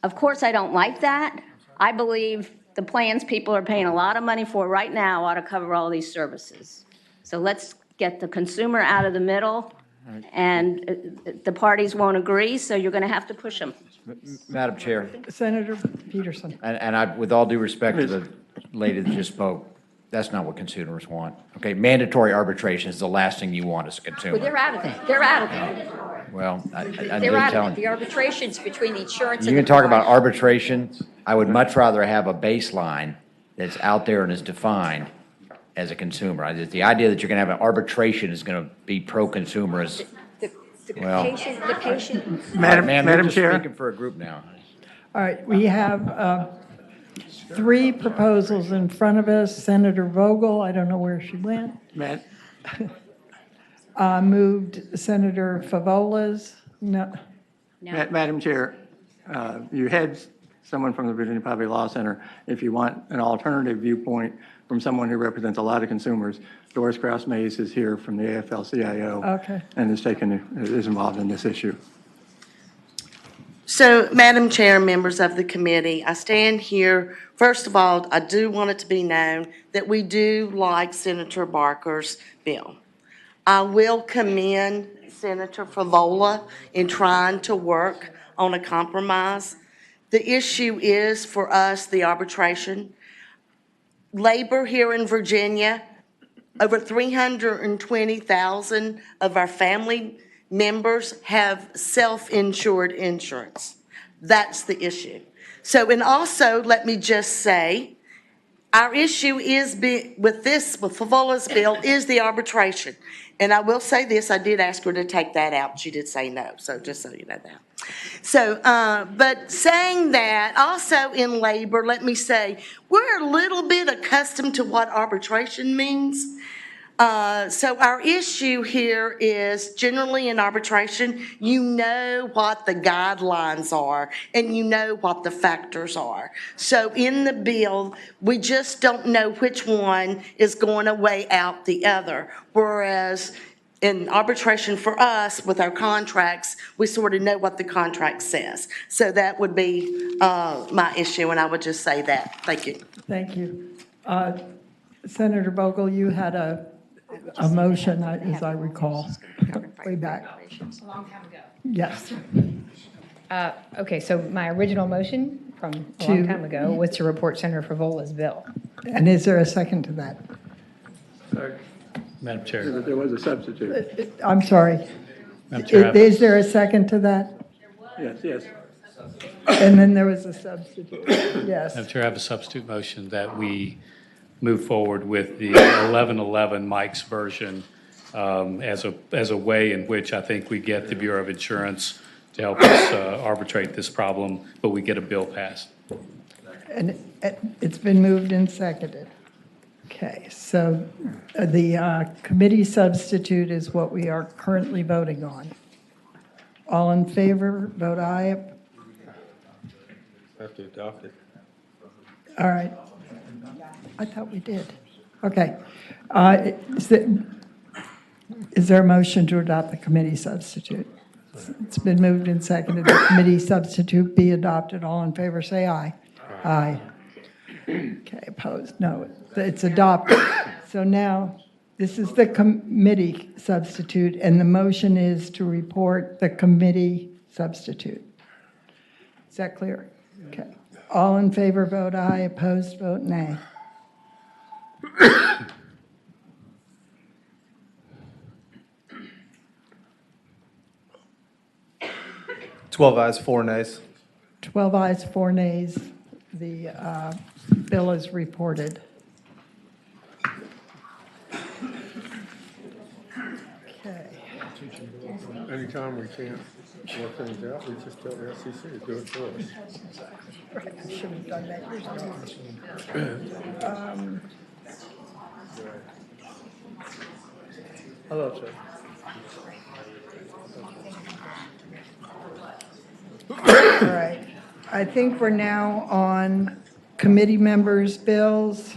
of course I don't like that. I believe the plans people are paying a lot of money for right now ought to cover all these services. So let's get the consumer out of the middle, and the parties won't agree, so you're going to have to push them. Madam Chair, Senator Peterson. and I, with all due respect to the lady that just spoke, that's not what consumers want. Okay, mandatory arbitration is the last thing you want as a consumer. Well, they're out of it. They're out of it. Well, I'm They're out just of telling it. The you. arbitrations between the insurance and You the can talk about provider. arbitration. I would much rather have a baseline that's out there and is defined as a consumer. The idea that you're going to have an arbitration is going to be pro-consumer is, The well. patient. Madam Madam just Chair. speaking for a group now. All right, we have three proposals in front of us. Senator Vogel, I don't know where she went, Matt, moved Senator Favola's, no, Madam Chair, you had someone from the Virginia Public Law Center. If you want an alternative viewpoint from someone who represents a lot of consumers, Doris Kraus-Mays is here from the AFL-CIO. Okay. And is involved in this issue. So, Madam Chair, members of the committee, I stand here, first of all, I do want it to be known that we do like Senator Barker's bill. I will commend Senator Favola in trying to work on a compromise. The issue is, for us, the arbitration. Labor here in Virginia, over 320,000 of our family members have self-insured insurance. That's the issue. So, and also, let me just say, our issue is with Favola's bill, is the arbitration. And I will say this, I did ask her to take that out. She did say no, so just so you know that. So, but saying that, also in labor, let me say, we're a little bit accustomed to what arbitration means. So our issue here is generally in arbitration, you know what the guidelines are and you know what the factors are. So in the bill, we just don't know which one is going to weigh out the other. Whereas in arbitration for us with our contracts, we sort of know what the contract says. So that would be my issue, and I would just say that. Thank you. thank you. Senator Vogel, you had a motion, as I recall, way back. A long time ago. Yes. Okay, so my original motion from a long time ago was to report Senator Favola's bill. And is there a second to that? Madam Chair. There was a substitute. I'm sorry. Madam Chair, Is there a second to that? Yes. And then there was a substitute, yes. Madam Chair, I have a substitute motion that we move forward with the 1111 Mike's version as a way in which I think we get the Bureau of Insurance to help us arbitrate this problem, but we get a bill passed. And it's been moved and seconded. Okay, so the committee substitute is what we are currently voting on. All in favor, vote aye. Have to adopt it. All right. I thought we did. Okay. Is there a motion to adopt the committee substitute? It's been moved and seconded. The committee substitute be adopted. All in favor, say aye. Aye. Okay, opposed? No, it's adopted. So now, this is the committee substitute, and the motion is to report the committee substitute. Is that clear? Okay. All in favor, vote aye. Opposed, vote nay. 12 ayes, 4 nays. 12 ayes, 4 nays. The bill is reported. Okay. Anytime we can't work things out, we just tell the SEC to do it for us. Right, I should have done that years ago. Hello, sir. All right. I think we're now on committee members' bills.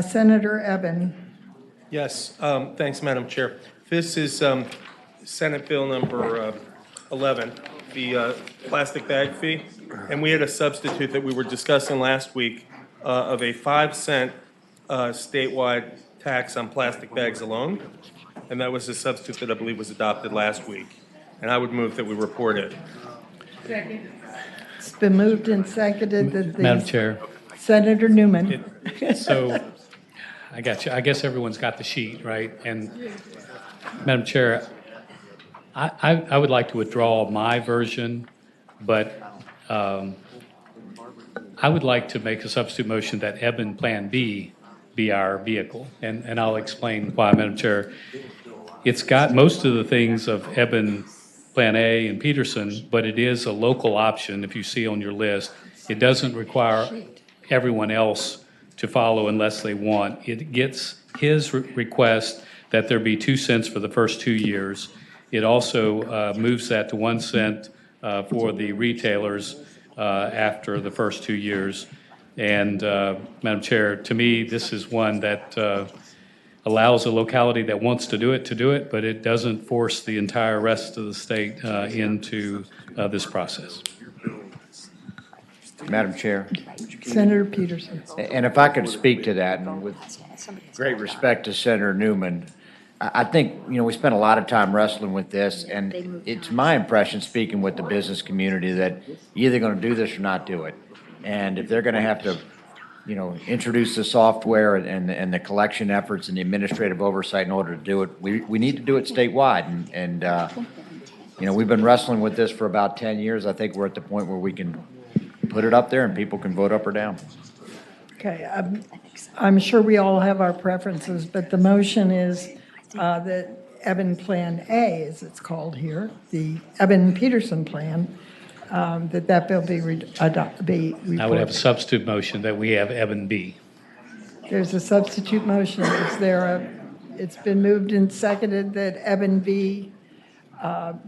Senator Eben. Yes, thanks, Madam Chair. This is Senate Bill number 11, the plastic bag fee. And we had a substitute that we were discussing last week of a 5-cent statewide tax on plastic bags alone. And that was a substitute that I believe was adopted last week. And I would move that we report it. Second. It's been moved and seconded that the. Madam Chair. Senator Newman. So, I got you. I guess everyone's got the sheet, right? And Madam Chair, I would like to withdraw my version, but I would like to make a substitute motion that Eben Plan B be our vehicle. And I'll explain why, Madam Chair. It's got most of the things of Eben Plan A and Peterson, but it is a local option, if you see on your list. It doesn't require everyone else to follow unless they want. It gets his request that there be 2 cents for the first 2 years. It also moves that to 1 cent for the retailers after the first 2 years. And, Madam Chair, to me, this is one that allows a locality that wants to do it, but it doesn't force the entire rest of the state into this process. Madam Chair. Senator Peterson. And if I could speak to that, and with great respect to Senator Newman, I think, we spent a lot of time wrestling with this, and it's my impression, speaking with the business community, that you're either going to do this or not do it. And if they're going to have to, introduce the software and the collection efforts and the administrative oversight in order to do it, we need to do it statewide. And we've been wrestling with this for about 10 years. I think we're at the point where we can put it up there and people can vote up or down. Okay, I'm sure we all have our preferences, but the motion is that Eben Plan A, as it's called here, the Eben-Peterson plan, that bill be reported. I would have a substitute motion that we have Eben B. There's a substitute motion. It's been moved and seconded that Eben B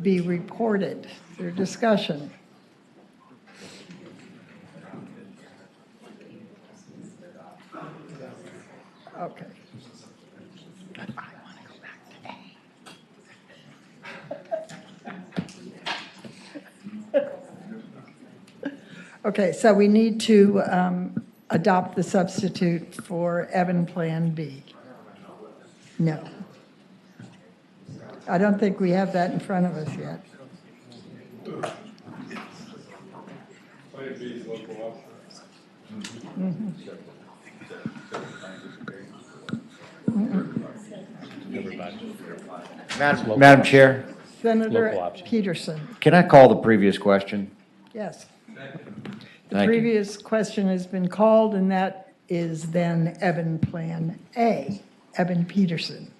be reported. Is there discussion? Okay. Okay, so we need to adopt the substitute for Eben Plan B. No. I don't think we have that in front of us yet. Madam Chair, Senator Peterson, can I call the previous question? yes. The Thank you. previous question has been called, and that is then Eben Plan A, Eben-Peterson.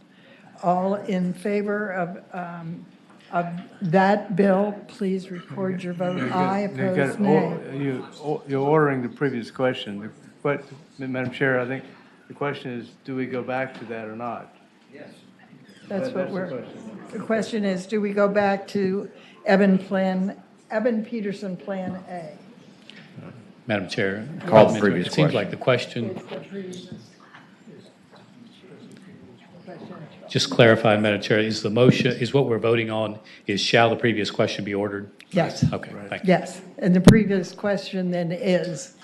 All in favor of that bill, please record your vote aye, opposed nay. You're ordering the previous question. But, Madam Chair, I think the question is, do we go back to that or not? Yes. That's what the question is, do we go back to Eben-Peterson Plan A? Madam Chair. Call the previous It seems question. like the question, just clarify, Madam Chair, is the motion, is what we're voting on, is shall the previous question be ordered? Yes. Okay, thank you. Yes, and the previous question then is,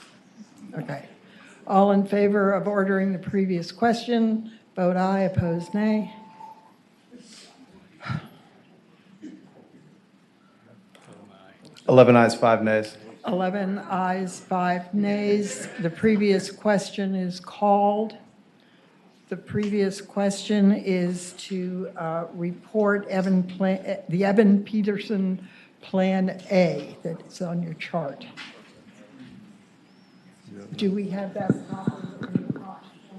okay. All in favor of ordering the previous question, vote aye, opposed nay. Eleven ayes, 5 nays. 11 ayes, 5 nays. The previous question is called. The previous question is to report the Eben-Peterson Plan A that's on your chart. Do we have that copy?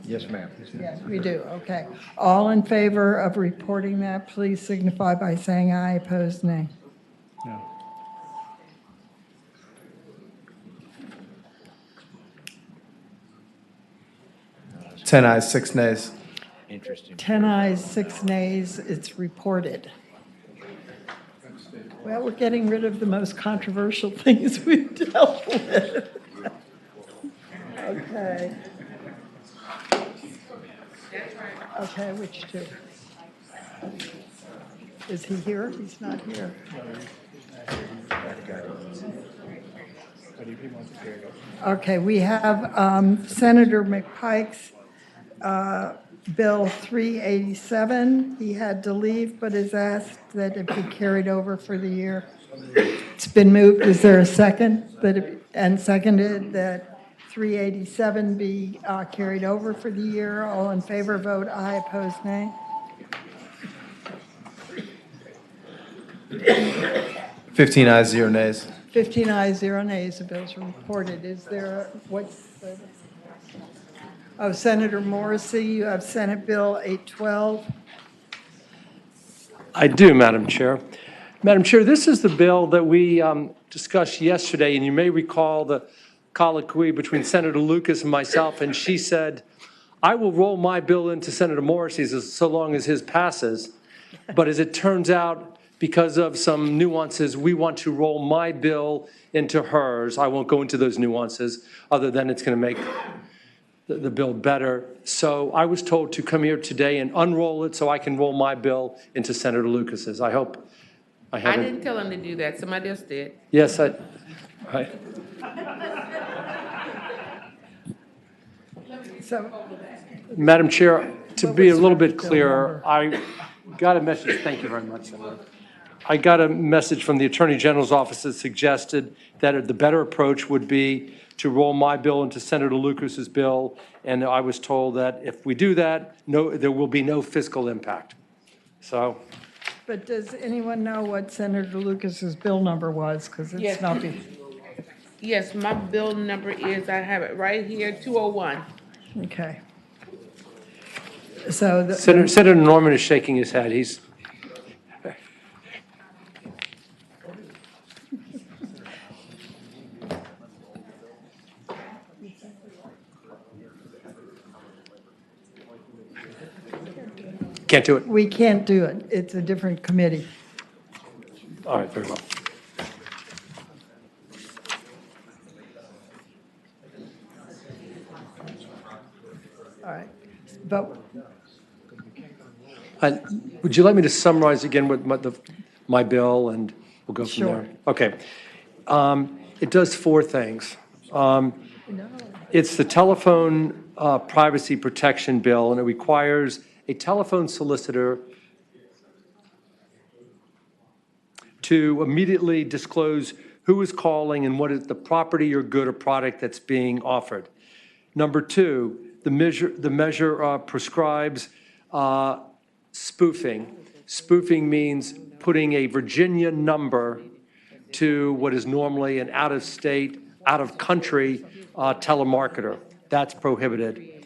Yes, ma'am. Yes, we do, okay. All in favor of reporting that, please signify by saying aye, opposed nay. No. 10 ayes, 6 nays. Interesting. 10 ayes, 6 nays, it's reported. Well, we're getting rid of the most controversial things we've dealt with. Okay. Okay, which two? Is he here? He's not here. Okay, we have Senator McPike's Bill 387. He had to leave, but has asked that it be carried over for the year. It's been moved. Is there a second? And seconded that 387 be carried over for the year. All in favor, vote aye. Opposed, nay. 15 ayes, 0 nays. 15 ayes, 0 nays. The bills are reported. Is there, Senator Morrissey, you have Senate Bill 812. I do, Madam Chair. Madam Chair, this is the bill that we discussed yesterday, and you may recall the colloquy between Senator Lucas and myself, and she said, I will roll my bill into Senator Morrissey's so long as his passes. But as it turns out, because of some nuances, we want to roll my bill into hers. I won't go into those nuances, other than it's going to make the bill better. So I was told to come here today and unroll it so I can roll my bill into Senator Lucas's. I hope I I haven't. didn't tell him to do that. Somebody else did. Yes, I. So, Madam Chair, to be a little bit clearer, I got a message, thank you very much, Senator. I got a message from the Attorney General's office that suggested that the better approach would be to roll my bill into Senator Lucas's bill, and I was told that if we do that, there will be no fiscal impact. So. but does anyone know what Senator Lucas's bill number was? Because it's Yes. not. Yes, my bill number is, I have it right here, 201. Okay. So. Senator Norman is shaking his head. He's. Can't do it. We can't do it. It's a different committee. All right, very well. All right. But Would you like me to summarize again with my bill, and we'll go from there? Okay. It does four things. It's the telephone privacy protection bill, and it requires a telephone solicitor to immediately disclose who is calling and what is the property or good or product that's being offered. Number two, the measure prescribes spoofing. Spoofing means putting a Virginia number to what is normally an out-of-state, out-of-country telemarketer. That's prohibited.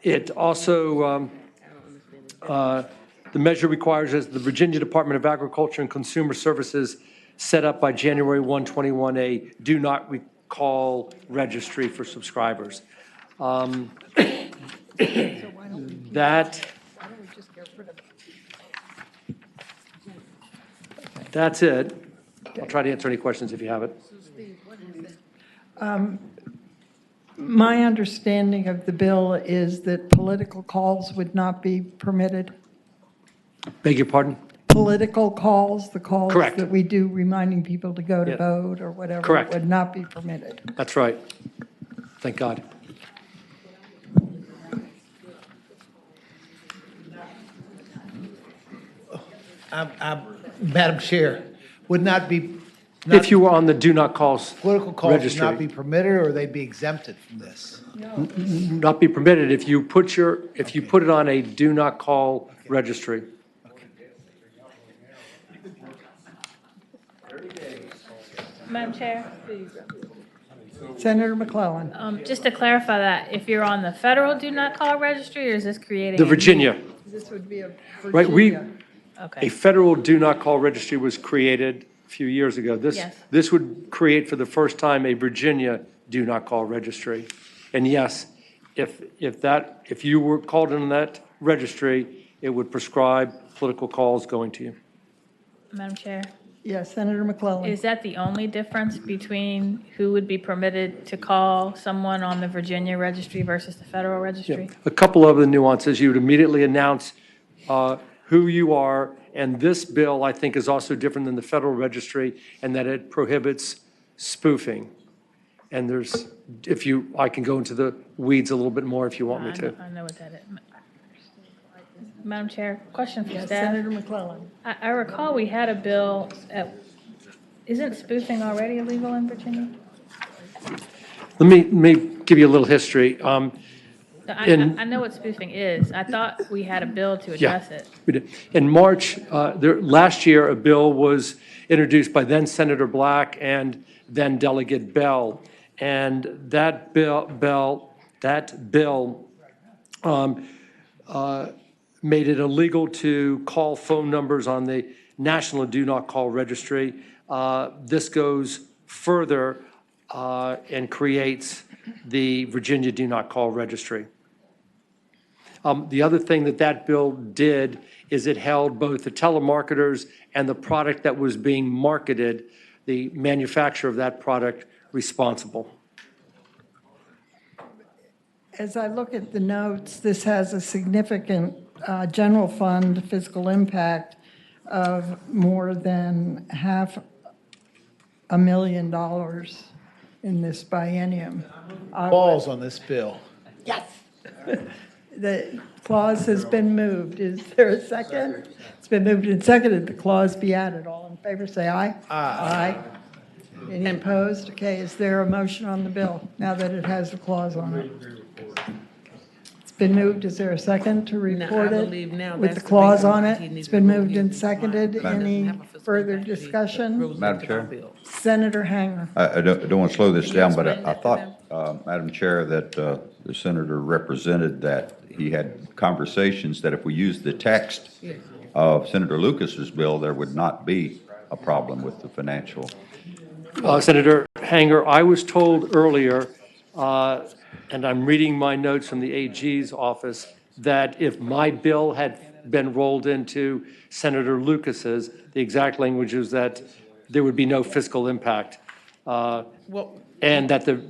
It also, the measure requires that the Virginia Department of Agriculture and Consumer Services set up by January 1, 21, a do not recall registry for subscribers. That's it. I'll try to answer any questions if you have it. my understanding of the bill is that political calls would not be permitted. Beg your pardon? Political calls, the calls Correct. that we do reminding people to go to Yeah. vote or whatever. Correct. Would not be permitted. That's right. Thank God. Madam Chair, would not be. If you were on the do not calls Political calls would registry. not be permitted, or they'd be exempted from this? Not be permitted if you put it on a do not call registry. Madam Chair, Senator McClellan. just to clarify that, if you're on the federal do not call registry, or is this creating? The Virginia. This would be a Right, Virginia. Okay. A federal do not call registry was created a few years ago. Yes. This would create for the first time a Virginia do not call registry. And yes, if you were called in that registry, it would prescribe political calls going to you. Madam Chair, Yes, Senator McClellan. is that the only difference between who would be permitted to call someone on the Virginia registry versus the federal registry? A couple of the nuances, you would immediately announce who you are, and this bill, I think, is also different than the federal registry, and that it prohibits spoofing. And there's, I can go into the weeds a little bit more if you want me to. I know what that is. Madam Chair, question for Yes, staff. Senator McClellan. I recall we had a bill, isn't spoofing already illegal in Virginia? Let me give you a little history. I know what spoofing is. I thought we had a bill to address it. We did. In March, last year, a bill was introduced by then Senator Black and then Delegate Bell. And that bill made it illegal to call phone numbers on the National Do Not Call Registry. This goes further. and creates the Virginia Do Not Call Registry. The other thing that bill did is it held both the telemarketers and the product that was being marketed, the manufacturer of that product, responsible. As I look at the notes, this has a significant general fund fiscal impact of more than $500,000 in this biennium. Balls on this bill. Yes. The clause has been moved. Is there a second? It's been moved and seconded. The clause be added. All in favor, say aye. Aye. Any opposed? Okay, is there a motion on the bill now that it has the clause on it? It's been moved. Is there a second to report it with the clause on it? It's been moved and seconded. Any further discussion? Madam Chair? Senator Hanger. I don't want to slow this down, but I thought, Madam Chair, that the senator represented that he had conversations that if we use the text of Senator Lucas's bill, there would not be a problem with the financial. Senator Hanger, I was told earlier, and I'm reading my notes from the AG's office, that if my bill had been rolled into Senator Lucas's, the exact language is that there would be no fiscal impact, and that the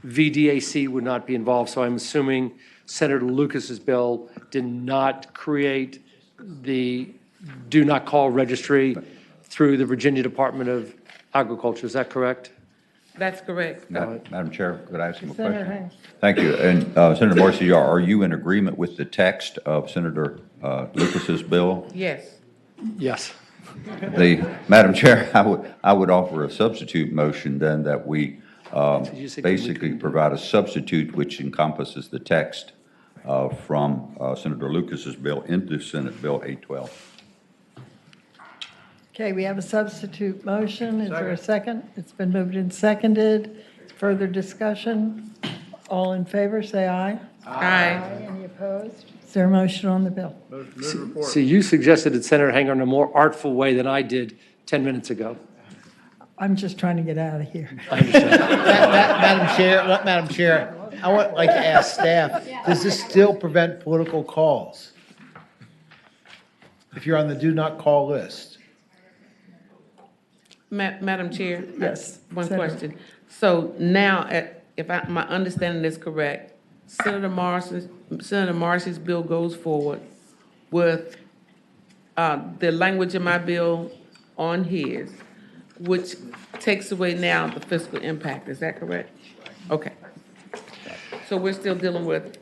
VDAC would not be involved. So I'm assuming Senator Lucas's bill did not create the Do Not Call registry through the Virginia Department of Agriculture. Is that correct? That's correct. Madam Chair, could I ask him a Senator question? Hanger. Thank you. And Senator Morrissey, are you in agreement with the text of Senator Lucas's bill? Yes. Yes. Madam Chair, I would offer a substitute motion then that we basically provide a substitute which encompasses the text from Senator Lucas's bill into Senate Bill 812. Okay, we have a substitute motion. Is there a second? It's been moved and seconded. Further discussion? All in favor, say aye. Aye. Any opposed? Is there a motion on the bill? See, you suggested it, Senator Hanger, in a more artful way than I did 10 minutes ago. I'm just trying to get out of here. Madam Chair, I would like to ask staff, does this still prevent political calls? If you're on the do not call list? Madam Chair? Yes. One Senator. question. So now, if my understanding is correct, Senator Morrissey's bill goes forward with the language in my bill on his, which takes away now the fiscal impact. Is that correct? Okay. So we're still dealing with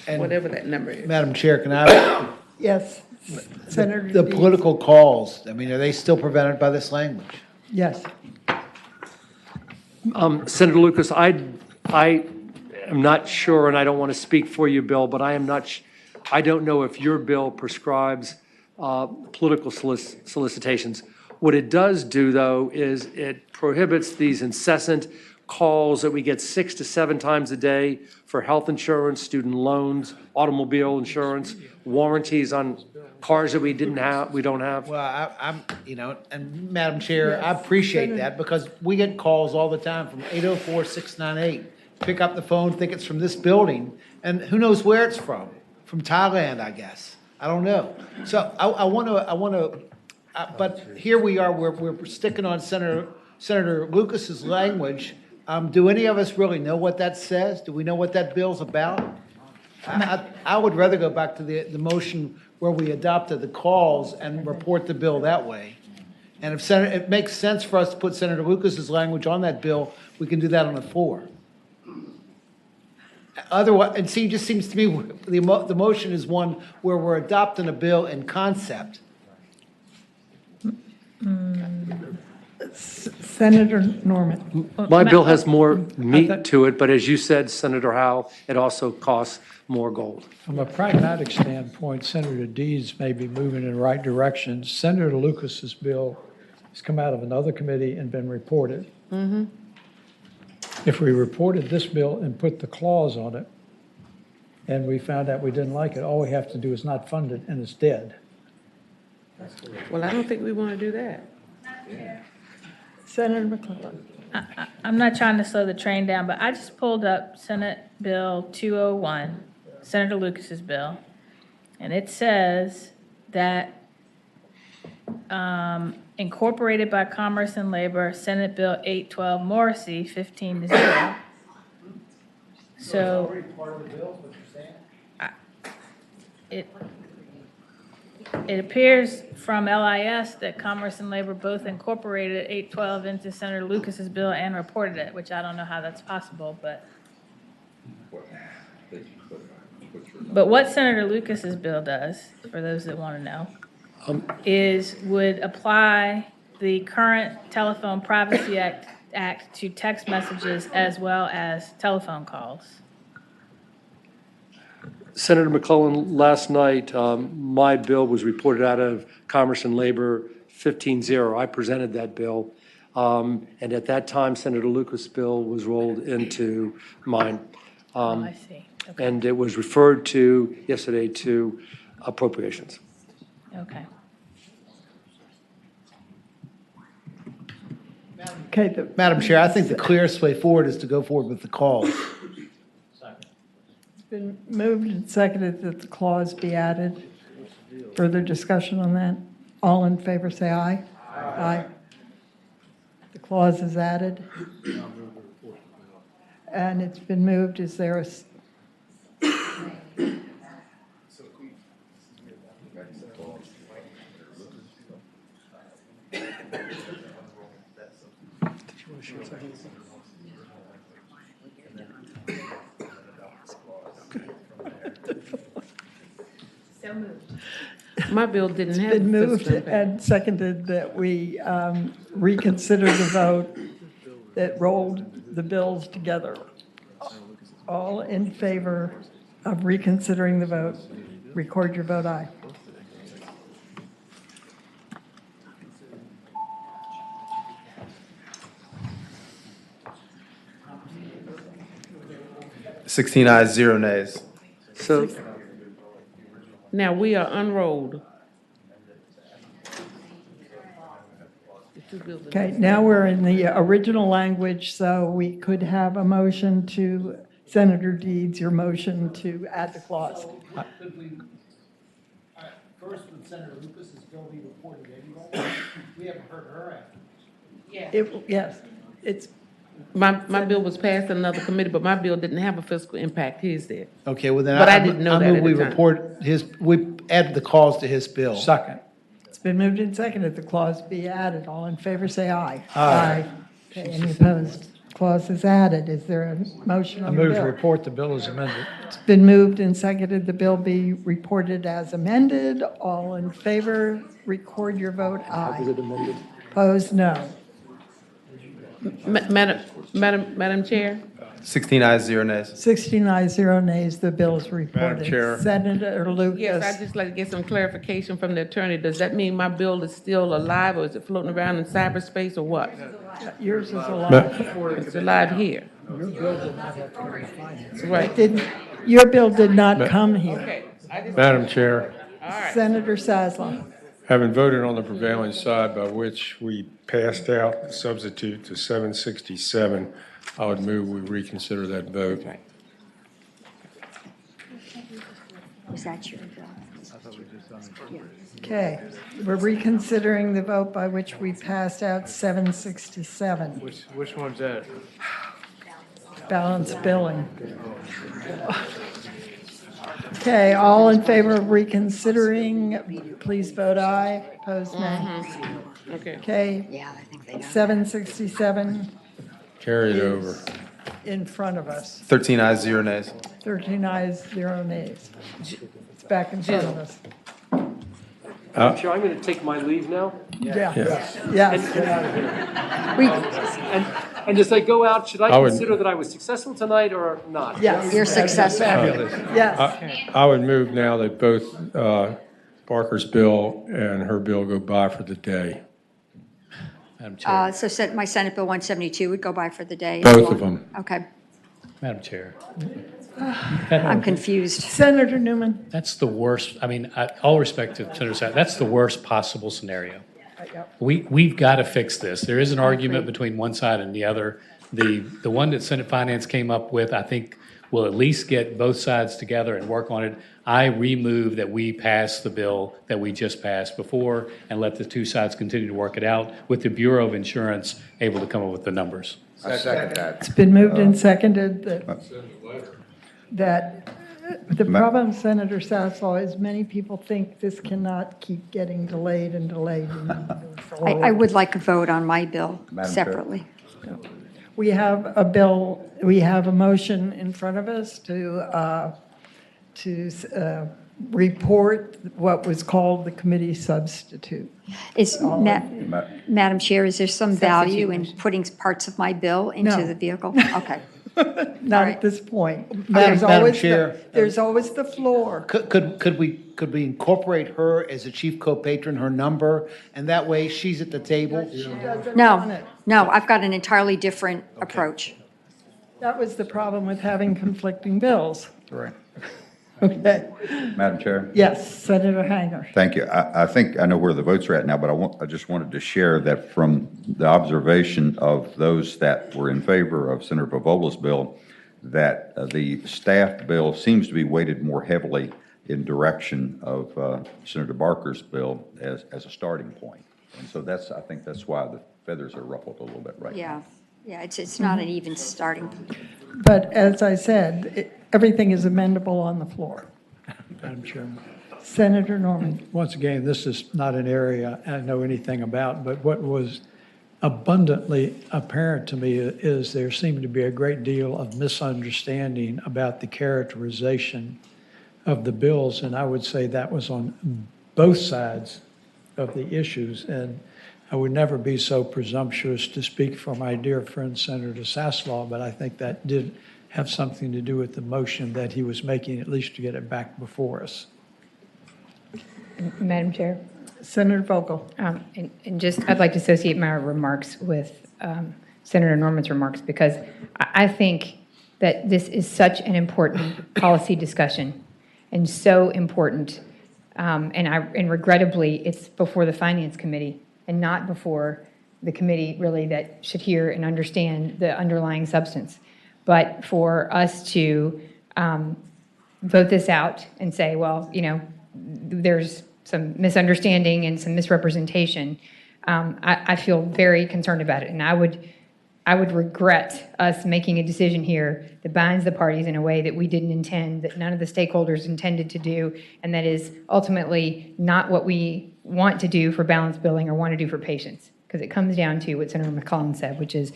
whatever that number is. Madam Chair, can I? Yes. Senator The Dees. political calls, I mean, are they still prevented by this language? Yes. Senator Lucas, I am not sure, and I don't want to speak for you, Bill, but I don't know if your bill prescribes political solicitations. What it does do, though, is it prohibits these incessant calls that we get 6 to 7 times a day for health insurance, student loans, automobile insurance, warranties on cars that we don't have. Well, I'm, and Madam Chair, I appreciate that because we get calls all the time from 804-698. Pick up the phone, think it's from this building, and who knows where it's from Thailand, I guess. I don't know. So I want to, but here we are, we're sticking on Senator Lucas's language. Do any of us really know what that says? Do we know what that bill's about? I would rather go back to the motion where we adopted the calls and report the bill that way. And if it makes sense for us to put Senator Lucas's language on that bill, we can do that on the floor. Otherwise, and see, it just seems to me the motion is one where we're adopting a bill in concept. Senator Norman. My bill has more meat to it, but as you said, Senator Howell, it also costs more gold. From a pragmatic standpoint, Senator Dees may be moving in the right direction. Senator Lucas's bill has come out of another committee and been reported. Mm-hmm. If we reported this bill and put the clause on it, and we found out we didn't like it, all we have to do is not fund it, and it's dead. Well, I don't think we want to do that. Senator McClellan. I'm not trying to slow the train down, but I just pulled up Senate Bill 201, Senator Lucas's bill, and it says that incorporated by Commerce and Labor, Senate Bill 812 Morrissey, 15-0. So it appears from LIS that Commerce and Labor both incorporated 812 into Senator Lucas's bill and reported it, which I don't know how that's possible, but what Senator Lucas's bill does, for those that want to know, would apply the current Telephone Privacy Act to text messages as well as telephone calls. Senator McClellan, last night, my bill was reported out of Commerce and Labor 15-0. I presented that bill. And at that time, Senator Lucas' bill was rolled into mine. I see. Okay. And it was referred to yesterday to appropriations. Okay. Okay, Madam Chair, I think the clearest way forward is to go forward with the calls. it's been moved and seconded that the clause be added. Further discussion on that? All in favor, say aye. Aye. The clause is added. And it's been moved. Is there a So moved. My bill didn't have. been the moved fiscal impact. and seconded that we reconsider the vote that rolled the bills together. All in favor of reconsidering the vote, record your vote aye. Sixteen ayes, 0 nays. So Now, we are unrolled. The two bills are- Okay, now we're in the original language, so we could have a motion to, Senator Deeds, your motion to add the clause. First, with Senator Lucas's bill be reported anyway, we haven't heard her after. Yes, it's, My bill was passed in another committee, but my bill didn't have a fiscal impact. His did. Okay, well then. But I didn't know that move at we the time. report we add the cause to his bill. Second. it's been moved and seconded the clause be added. All in favor, say aye. Aye. Okay, any opposed? Clause is added. Is there a motion I on the move to bill? report the bill as amended. It's been moved and seconded the bill be reported as amended. All in favor, record your vote aye. is it amended? Opposed, no. Madam Chair? 16 ayes, 0 nays. 69, 0 nays, the bill is reported. Chair. Senator Lucas. Yes, I'd just like to get some clarification from the attorney. Does that mean my bill is still alive, or is it floating around in cyberspace, or what? Yours is alive. It's alive here. Right. Your bill did not come here. Okay. Madam Chair, Senator Sasla. having voted on the prevailing side by which we passed out the substitute to 767, I would move we reconsider that vote. Was that your bill? Okay, we're reconsidering the vote by which we passed out 767, Which one's that? balance billing. Okay, all in favor of reconsidering, please vote aye. Opposed, nay. Okay. Okay, Yeah, I think they know. 767 Carry it is over. in front of us. 13 ayes, 0 nays. 13 ayes, 0 nays. It's back in front of us. Chair, I'm going to take my leave now. Yeah, Yes. yes, get out of here. And as I go out, should I I would- consider that I was successful tonight or not? Yes. You're successful. Yes. I would move now that both Barker's bill and her bill go by for the day. Madam Chair, So my Senate Bill 172 would go by for the day? Both of them. Okay. Madam Chair. I'm confused. Senator Newman. That's the worst, I mean, all respect to Senator Sapp, that's the worst possible scenario. We've got to fix this. There is an argument between one side and the other. The one that Senate Finance came up with, I think, will at least get both sides together and work on it. I remove that we pass the bill that we just passed before and let the two sides continue to work it out with the Bureau of Insurance able to come up with the numbers. I second that. It's been moved and seconded that the problem, Senator Sasslaw, is many people think this cannot keep getting delayed and delayed. I would like a vote on my bill Madam Chair. separately. We have a bill, we have a motion in front of us to report what was called the committee substitute. Madam Chair, is there some value in putting parts of my bill into No. the vehicle? Okay. Not at this point. Madam Chair. There's always the floor. Could we incorporate her as a chief co-patron, her number, and that way she's at the table? She doesn't want No, it. no, I've got an entirely different approach. That was the problem with having conflicting bills. Right. Okay. Madam Chair? Yes, Senator Hanger. Thank you. I think I know where the votes are at now, but I just wanted to share that from the observation of those that were in favor of Senator Vivola's bill, that the staff bill seems to be weighted more heavily in direction of Senator Barker's bill as a starting point. And so I think that's why the feathers are ruffled a little bit right now. Yeah, it's not an even starting point. But as I said, everything is amendable on the floor. Madam Chairman. Senator Norman. Once again, this is not an area I know anything about, but what was abundantly apparent to me is there seemed to be a great deal of misunderstanding about the characterization of the bills, and I would say that was on both sides of the issues. And I would never be so presumptuous to speak for my dear friend Senator Sasslaw, but I think that did have something to do with the motion that he was making, at least to get it back before us. Madam Chair? Senator Vogel. And just, I'd like to associate my remarks with Senator Norman's remarks, because I think that this is such an important policy discussion and so important. And regrettably, it's before the Finance Committee and not before the committee really that should hear and understand the underlying substance. But for us to vote this out and say, well, there's some misunderstanding and some misrepresentation, I feel very concerned about it. And I would regret us making a decision here that binds the parties in a way that we didn't intend, that none of the stakeholders intended to do, and that is ultimately not what we want to do for balanced billing or want to do for patients. Because it comes down to what Senator McCollum said, which is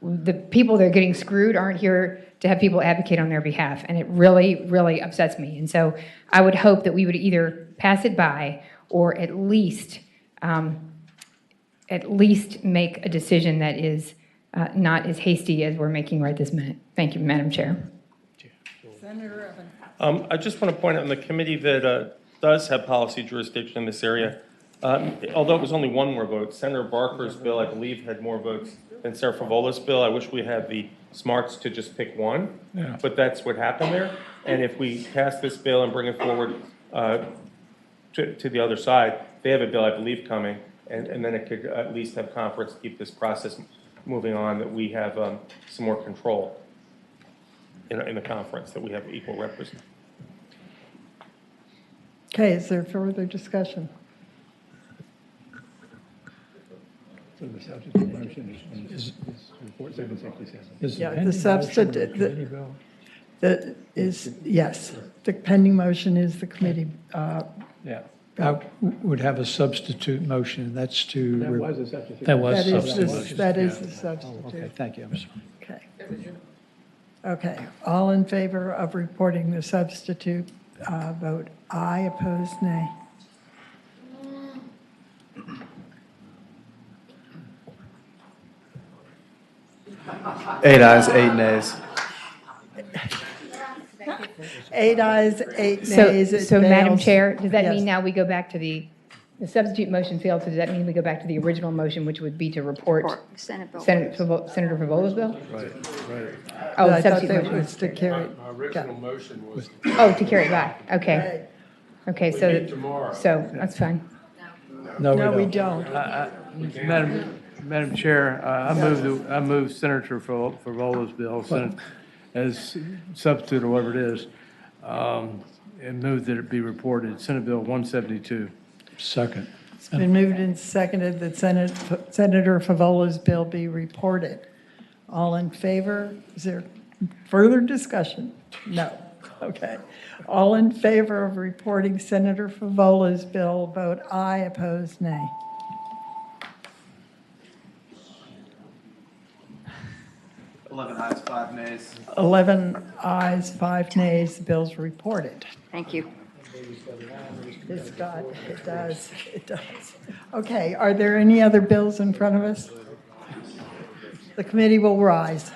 the people that are getting screwed aren't here to have people advocate on their behalf. And it really, really upsets me. And so I would hope that we would either pass it by or at least make a decision that is not as hasty as we're making right this minute. Thank you, Madam Chair. Senator Evans. I just want to point out in the committee that does have policy jurisdiction in this area, although it was only one more vote, Senator Barker's bill, I believe, had more votes than Senator Favola's bill. I wish we had the smarts to just pick one, but that's what happened there. And if we pass this bill and bring it forward to the other side, they have a bill, I believe, coming, and then it could at least have conference, keep this process moving on, that we have some more control in the conference, that we have equal representation. Okay, is there further discussion? Yeah, the substitute, yes, the pending motion is the committee. Yeah. I would have a substitute motion, and that's to. That was a substitute. That is the substitute. Okay, thank you. I'm sorry. Okay. Okay, all in favor of reporting the substitute, vote aye, opposed nay. Eight ayes, 8 nays. 8 ayes, 8 nays. It So Madam fails. Chair, does that Yes. mean now we go back to the substitute motion failed, so does that mean we go back to the original motion, which would be to report Senator Favola's bill? Right. Oh, the I thought substitute that motion. was to carry. My original motion was. Oh, to carry it back, okay. Right. Okay, We so, meet tomorrow. so, that's fine. No, we don't. Madam Chair, I move Senator Favola's bill, as substitute or whatever it is, and move that it be reported, Senate Bill 172. Second. It's been moved and seconded that Senator Favola's bill be reported. All in favor? Is there further discussion? No. Okay. All in favor of reporting Senator Favola's bill, vote aye, opposed nay. Ayes, 5 nays. 11 ayes, 5 nays, the bill's reported. Thank you. Yes, God, it does, it does. Okay, are there any other bills in front of us? The committee will rise.